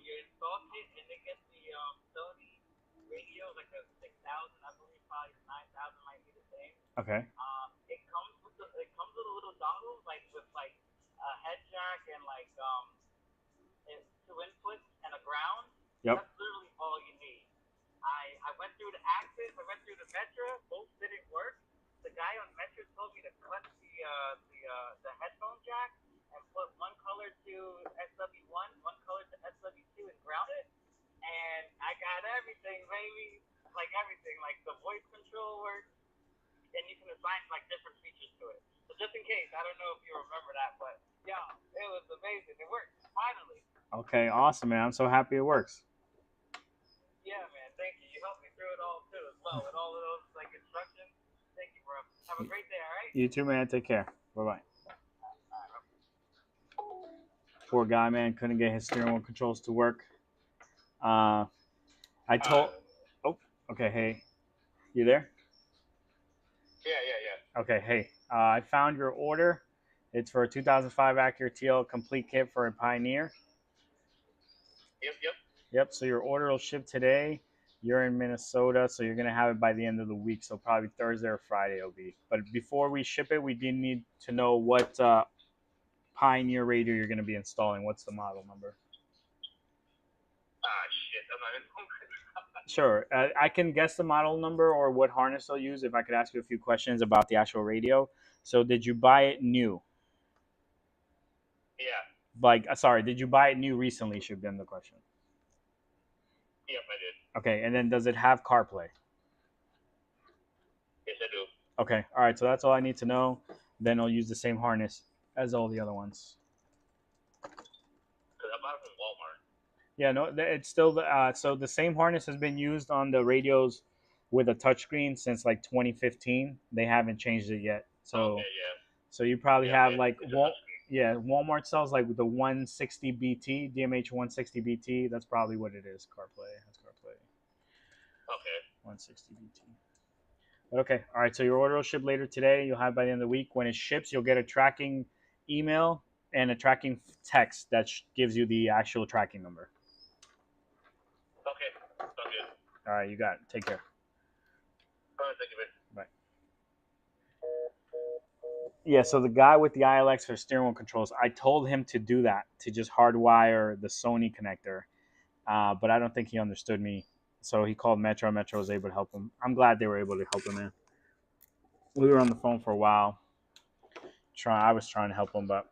your install kit and they get the Sony radio, like a 6,000, I believe probably 9,000 might be the same. Okay. It comes with a little dongle, like with like a head jack and like two inputs and a ground. Yep. That's literally all you need. I went through the Axis, I went through the Metra, both didn't work. The guy on Metra told me to cut the headphone jack and put one color to SW1, one color to SW2 and ground it. And I got everything, baby. Like everything, like the voice control works, and you can assign like different features to it. So just in case, I don't know if you remember that, but yeah, it was amazing. It worked finally. Okay, awesome, man. I'm so happy it works. Yeah, man. Thank you. You helped me through it all too, as well, with all of those like instructions. Thank you, bro. Have a great day. All right. You too, man. Take care. Bye bye. Poor guy, man. Couldn't get his steering wheel controls to work. Uh, I told. Oh, okay. Hey, you there? Yeah. Okay. Hey, I found your order. It's for a 2005 Acura TL complete kit for a Pioneer. Yep. Yep. So your order will ship today. You're in Minnesota, so you're gonna have it by the end of the week. So probably Thursday or Friday it'll be. But before we ship it, we did need to know what Pioneer radio you're gonna be installing. What's the model number? shit. I'm not even. Sure. I can guess the model number or what harness they'll use if I could ask you a few questions about the actual radio. So, did you buy it new? Yeah. Like, sorry, did you buy it new recently? Should have been the question. Yep, I did. Okay, and then does it have CarPlay? Yes, I do. Okay, all right. So that's all I need to know. Then I'll use the same harness as all the other ones. Because I bought it from Walmart. Yeah, no, it's still so the same harness has been used on the radios with a touchscreen since like 2015. They haven't changed it yet. So Okay, yeah. so you probably Yeah, have like it's a touchscreen. yeah, Walmart sells like the 160 BT, DMH 160 BT. That's probably what it is. CarPlay. That's CarPlay. Okay. 160 BT. Okay. All right. So your order will ship later today. You'll have it by the end of the week. When it ships, you'll get a tracking email and a tracking text that gives you the actual tracking number. Okay. Okay. All right. You got it. Take care. All right, thank you, man. Bye. Yeah. So the guy with the ILX for steering wheel controls, I told him to do that, to just hardwire the Sony connector. But I don't think he understood me. So he called Metro. Metro was able to help him. I'm glad they were able to help him, man. We were on the phone for a while. I was trying to help him, but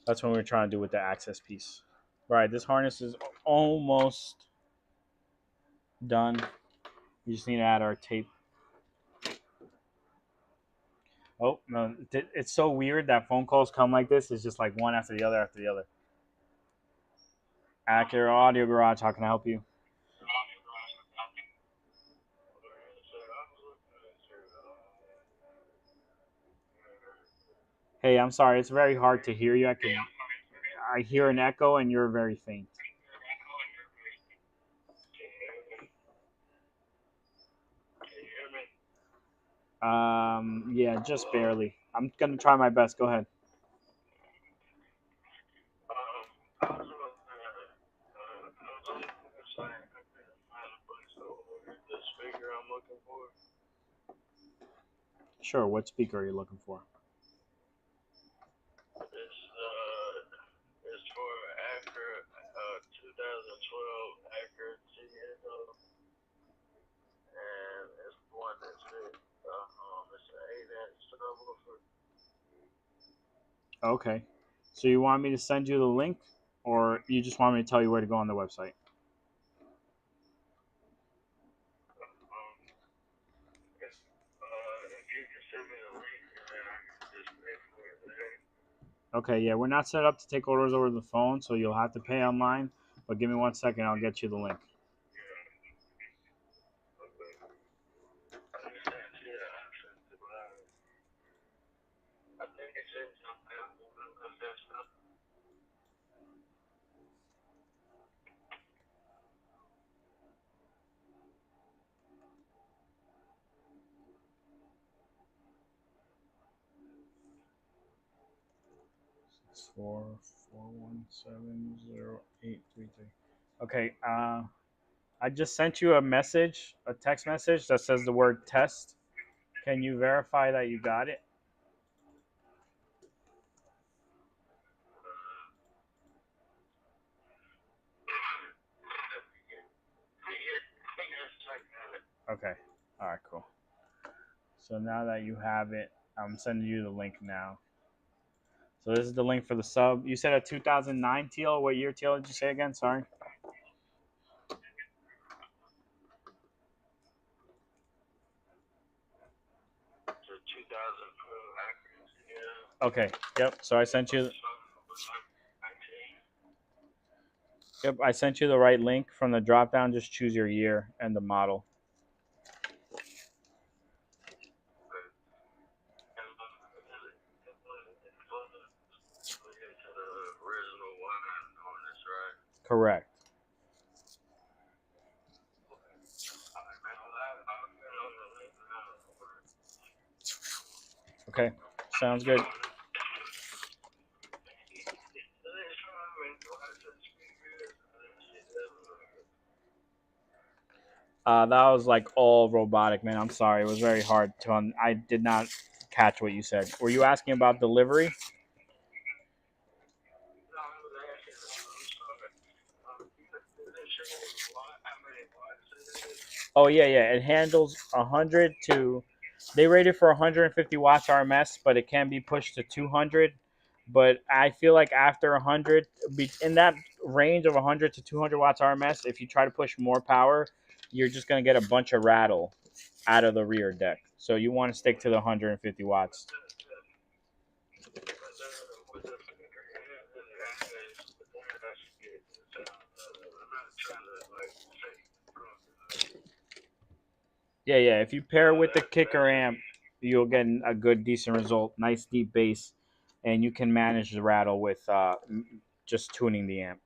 that's what we were trying to do with the access piece. Right, this harness is almost done. We just need to add our tape. Oh, no. It's so weird that phone calls come like this. It's just like one after the other after the other. Acura Audio Garage, how can I help you? Hey, I'm sorry. It's very hard to hear you. I hear an echo and you're very faint. Yeah, just barely. I'm gonna try my best. Go ahead. Sure. What speaker are you looking for? It's for Acura 2012 Acura TNO, and it's one that's it's an 8-inch subwoofer. Okay. So you want me to send you the link, or you just want me to tell you where to go on the website? If you can send me the link, and then I can just pay for it there. Okay, yeah, we're not set up to take orders over the phone, so you'll have to pay online. But give me 1 second, I'll get you the link. I think it's in something. It's 4417083. Okay, I just sent you a message, a text message that says the word test. Can you verify that you got it? Okay. All right, cool. So now that you have it, I'm sending you the link now. So this is the link for the sub. You said a 2009 teal. What year teal did you say again? Sorry. It's a 2012 Acura TNO. Okay. Yep. So I sent you. Yep. I sent you the right link from the drop down. Just choose your year and the model. Correct. Okay. Sounds good. That was like all robotic, man. I'm sorry. It was very hard to. I did not catch what you said. Were you asking about delivery? Oh yeah, yeah. It handles 100 to. They rate it for 150 watts RMS, but it can be pushed to 200. But I feel like after 100, in that range of 100 to 200 watts RMS, if you try to push more power, you're just gonna get a bunch of rattle out of the rear deck. So you want to stick to the 150 watts. Yeah, yeah. If you pair with the kicker amp, you'll get a good, decent result. Nice deep bass, and you can manage the rattle with just tuning the amp.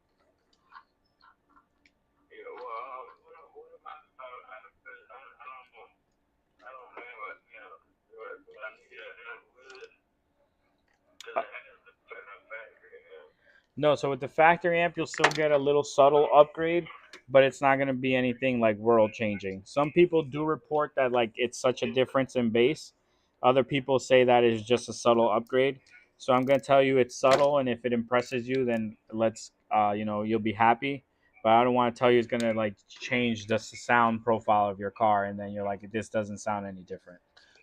No, so with the factory amp, you'll still get a little subtle upgrade, but it's not going to be anything like world changing. Some people do report that like it's such a difference in bass. Other people say that is just a subtle upgrade. So I'm going to tell you it's subtle, and if it impresses you, then you'll be happy. But I don't want to tell you it's going to like change the sound profile of your car, and then you're like, this doesn't sound any different.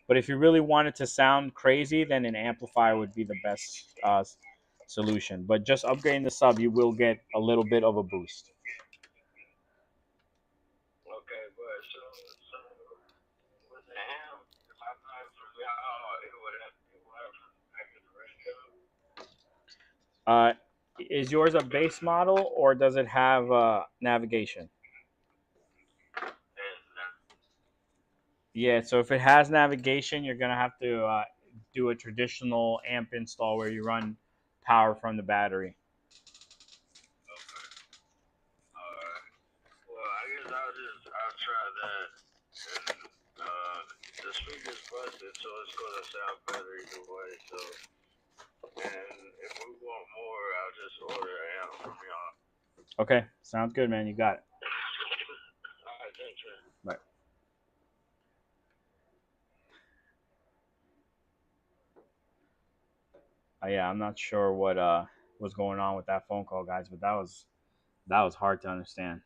But if you really want it to sound crazy, then an amplifier would be the best solution. But just upgrading the sub, you will get a little bit of a boost. Uh, is yours a base model or does it have navigation? Yeah, so if it has navigation, you're gonna have to do a traditional amp install where you run power from the battery. I'll try that. And the speaker's busted, so it's gonna sound better either way. So, and if we want more, I'll just order an amp from y'all. Okay, sounds good, man. You got it. All right, thanks, man. Bye. Yeah, I'm not sure what was going on with that phone call, guys, but that was hard to understand.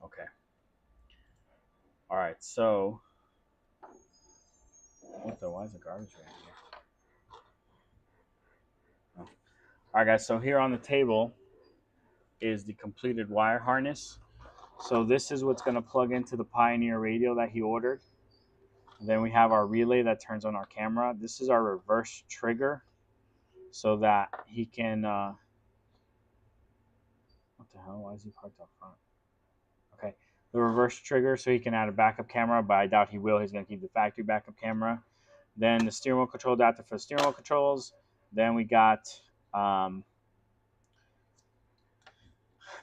Okay. All right. So, why is the garbage right here? Oh. All right, guys. So here on the table is the completed wire harness. So this is what's going to plug into the Pioneer radio that he ordered. And then we have our relay that turns on our camera. This is our reverse trigger so that he can what the hell? Why is he parked up front? Okay. The reverse trigger so he can add a backup camera, but I doubt he will. He's going to keep the factory backup camera. Then the steering wheel control adapter for the steering wheel controls. Then we got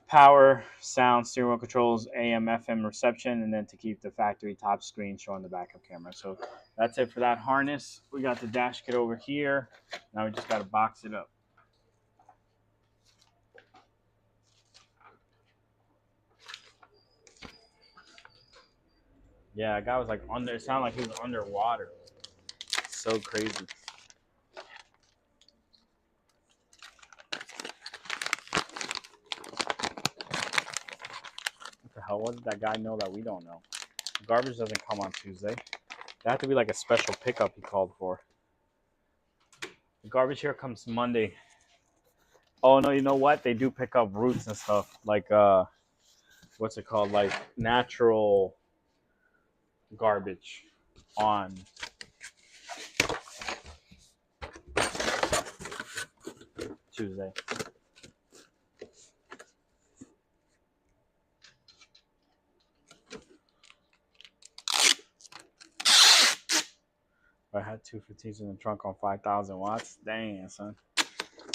power, sound, steering wheel controls, AM, FM reception, and then to keep the factory top screen showing the backup camera. So that's it for that harness. We got the dash kit over here. Now we just got to box it up. Yeah, that guy was like under. It sounded like he was underwater. So crazy. What the hell? What did that guy know that we don't know? The garbage doesn't come on Tuesday. That have to be like a special pickup he called for. The garbage here comes Monday. Oh no, you know what? They do pick up roots and stuff like what's it called? Like natural garbage on Tuesday. I had 215s in the trunk on 5,000 watts. Dang, son.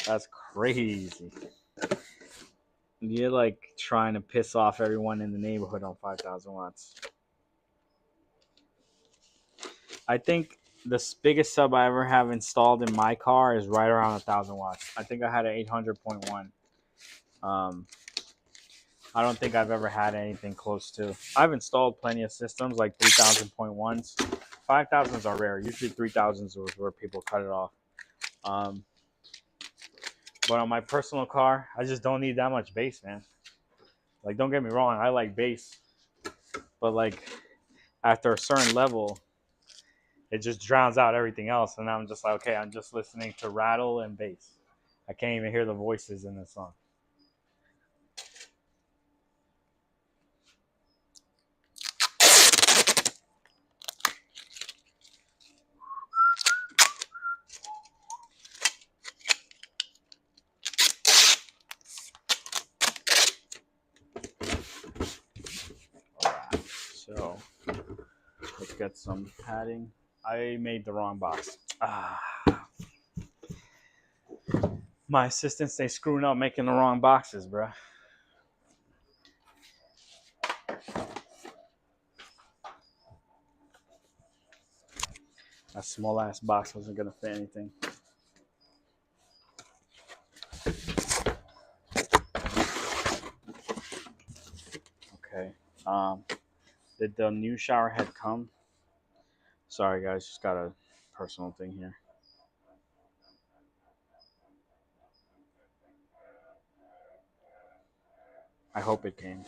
That's crazy. You're like trying to piss off everyone in the neighborhood on 5,000 watts. I think the biggest sub I ever have installed in my car is right around 1,000 watts. I think I had an 800.1. I don't think I've ever had anything close to. I've installed plenty of systems like 3,000.1s. 5,000s are rare. Usually 3,000s was where people cut it off. But on my personal car, I just don't need that much bass, man. Like, don't get me wrong, I like bass. But, like, after a certain level, it just drowns out everything else. And I'm just like, okay, I'm just listening to rattle and bass. I can't even hear the voices in the song. Alright, so let's get some padding. I made the wrong box. My assistants, they screwing up making the wrong boxes, bruh. That small ass box wasn't gonna fit anything. Okay. Did the new shower head come? Sorry guys, just got a personal thing here. I hope it came.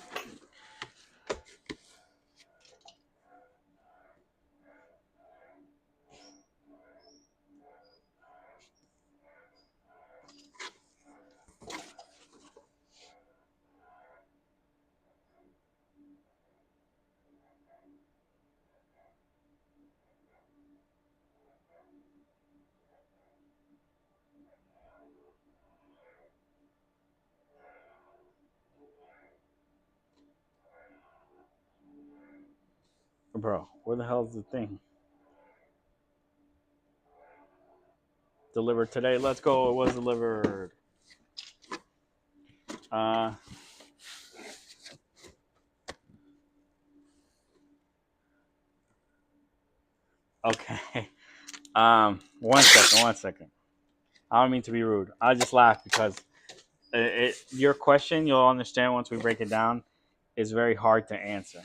Bro, where the hell is the thing? Delivered today. Let's go. It was delivered. Okay. One second. I don't mean to be rude. I just laughed because your question, you'll understand once we break it down, is very hard to answer.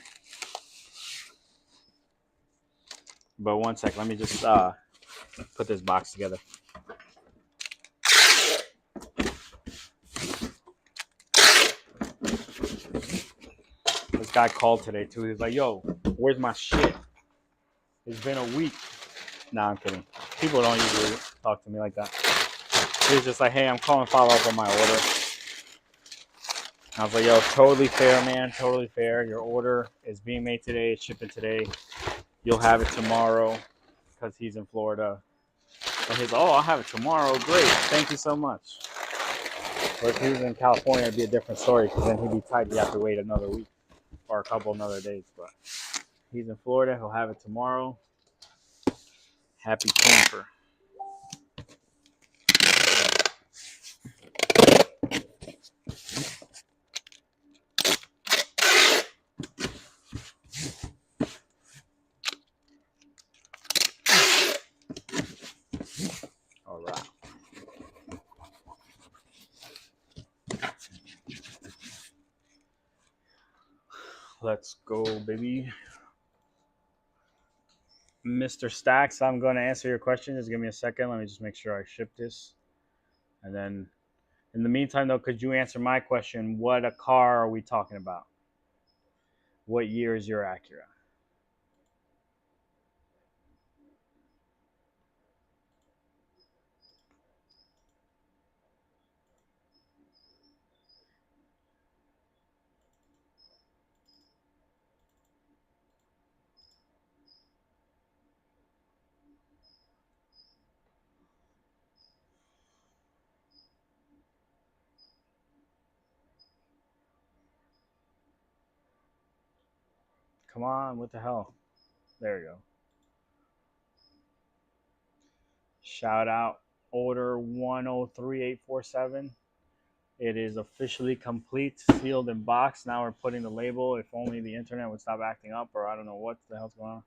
But one sec, let me just put this box together. This guy called today too. He's like, "Yo, where's my shit? It's been a week." Nah, I'm kidding. People don't usually talk to me like that. He was just like, "Hey, I'm calling to follow up on my order." I was like, "Yo, totally fair, man. Totally fair. Your order is being made today. It's shipping today. You'll have it tomorrow," because he's in Florida. And he's like, "Oh, I'll have it tomorrow. Great. Thank you so much." But if he was in California, it'd be a different story because then he'd be tight. You have to wait another week or a couple another days. But he's in Florida. He'll have it tomorrow. Happy camper. All right. Let's go, baby. Mr. Stacks, I'm going to answer your question. Just give me a second. Let me just make sure I ship this. And then, in the meantime, though, could you answer my question? What a car are we talking about? What year is your Acura? Come on, what the hell? There you go. Shout out order 103847. It is officially complete, sealed and boxed. Now we're putting the label. If only the internet would stop acting up, or I don't know what the hell's going on.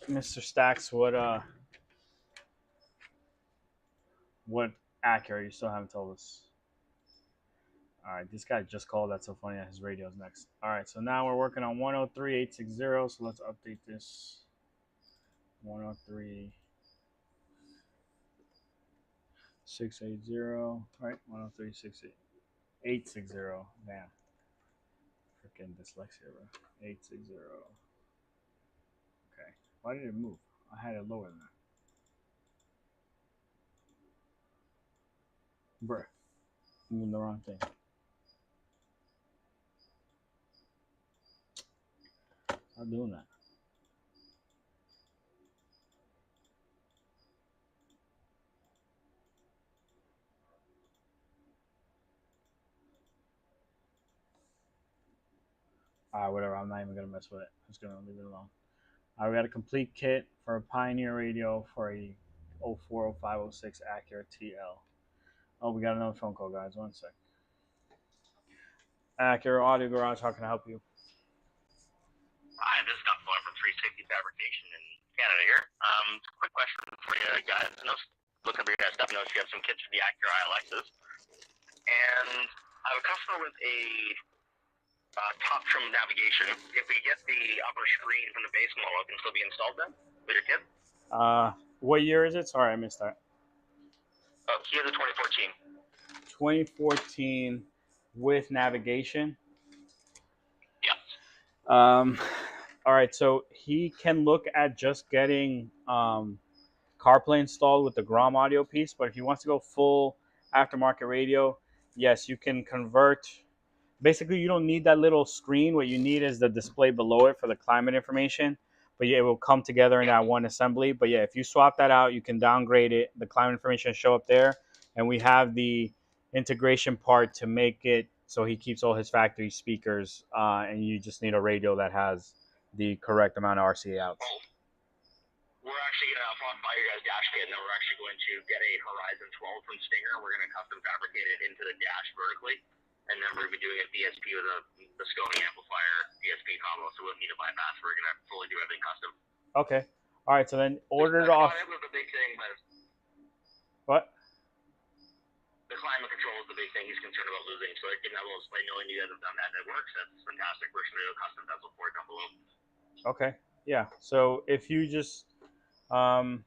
Mr. Stacks, what Acura you still haven't told us? All right, this guy just called. That's so funny. His radio's next. All right, so now we're working on 103.860. So let's update this. 103.680. All right, 103.680. Damn, freaking dyslexia, bro. 860. Okay, why did it move? I had it lower than that, bruh. I'm doing the wrong thing. I'm doing that. Whatever. I'm not even gonna mess with it. I'm just gonna leave it alone. We got a complete kit for a Pioneer radio for a 040506 Acura TL. Oh, we got another phone call, guys. One sec. Acura Audio Garage, how can I help you? Hi, this is Doug Fuller from 360 Fabrication in Canada here. Quick question for you guys. Looking for your guys' stuff. Notice you have some kits for the Acura ILXs. And I have a customer with a top trim navigation. If we get the upper screen from the base model, it can still be installed then with your kit? What year is it? Sorry, I missed that. He has a 2014. 2014 with navigation. Yes. All right, so he can look at just getting CarPlay installed with the Grom audio piece, but if he wants to go full aftermarket radio, yes, you can convert. Basically, you don't need that little screen. What you need is the display below it for the climate information. But yeah, it will come together in that one assembly. But yeah, if you swap that out, you can downgrade it. The climate information show up there, and we have the integration part to make it so he keeps all his factory speakers, and you just need a radio that has the correct amount of RCA outs. We're actually going to by your guys' dash kit, and then we're actually going to get a Horizon 12 from Stinger. We're going to custom fabricate it into the dash vertically. And then we're going to be doing a DSP with the Sony amplifier DSP combo, so we don't need a bypass. We're going to fully do everything custom. Okay. All right, so then order it off. It was the big thing, but what? The climate control is the big thing he's concerned about losing. So I give him that little display knowing you guys have done that. That works. That's fantastic. We're going to do a custom bezel for it down below. Okay. Yeah. So if you just, I'm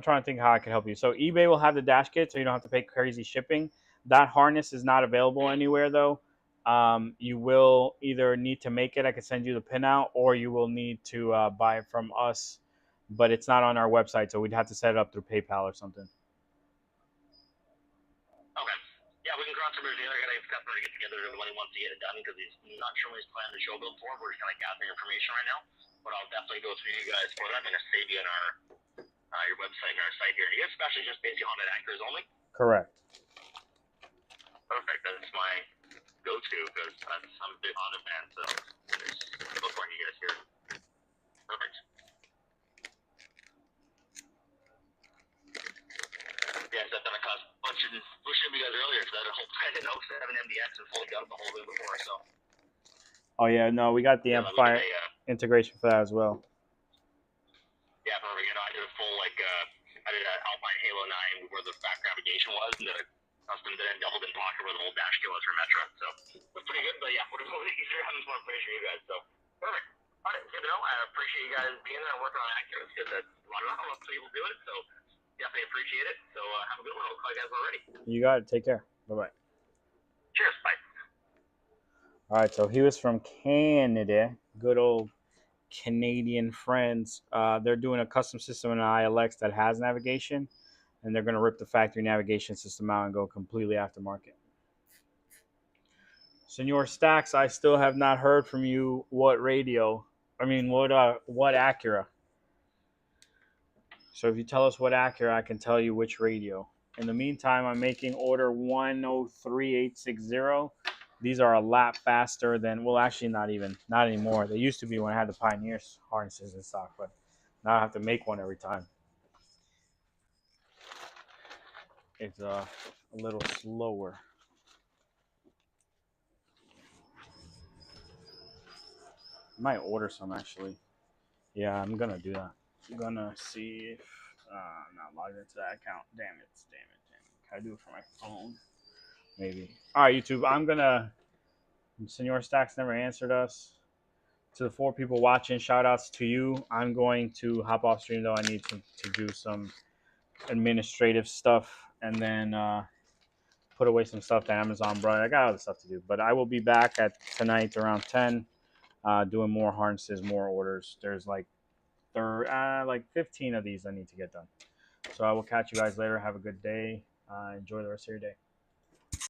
trying to think how I can help you. So eBay will have the dash kit, so you don't have to pay crazy shipping. That harness is not available anywhere though. You will either need to make it. I can send you the pinout, or you will need to buy it from us. But it's not on our website, so we'd have to set it up through PayPal or something. Okay. Yeah, we can cross over together. I got a customer to get together when he wants to get it done because he's not sure what he's planning to show build for. We're just kind of gathering information right now. But I'll definitely go through you guys for that. I'm going to save you on your website and our site here. Do you especially just basically Honda Acuras only? Correct. Perfect. That's my go-to because I'm a big Honda fan, so look for you guys here. Perfect. Yeah, I've done a bunch of you guys earlier because I didn't know 7 MDX and fully got the whole thing before, so. Oh yeah, no, we got the amplifier integration for that as well. Yeah, perfect. You know, I did a full I did an Alpine Halo 9 where the back navigation was, and then a custom then doubled in pocket where the whole dash kit was for Metro. So it was pretty good, but yeah, we're really easier having more information for you guys. So perfect. All right, good to know. I appreciate you guys being there and working on Acura because that's a lot of people do it. So definitely appreciate it. So have a good one. I'll call you guys when we're ready. You got it. Take care. Bye bye. Cheers. Bye. All right, so he was from Canada. Good old Canadian friends. They're doing a custom system in an ILX that has navigation, and they're going to rip the factory navigation system out and go completely aftermarket. Senor Stacks, I still have not heard from you what radio. I mean, what Acura. So if you tell us what Acura, I can tell you which radio. In the meantime, I'm making order 103.860. These are a lot faster than, well, actually not anymore. They used to be when I had the Pioneer harnesses in stock, but now I have to make one every time. It's a little slower. I might order some actually. Yeah, I'm gonna do that. gonna see if I'm not logged into that account. Damn it. Can I do it from my phone? Maybe. All right, YouTube. I'm gonna. Senor Stacks never answered us. To the 4 people watching, shout outs to you. I'm going to hop off stream though. I need to do some administrative stuff and then put away some stuff to Amazon, bro. I got other stuff to do. But I will be back at tonight around 10, doing more harnesses, more orders. There's like 15 of these I need to get done. So I will catch you guys later. Have a good day. Enjoy the rest of your day.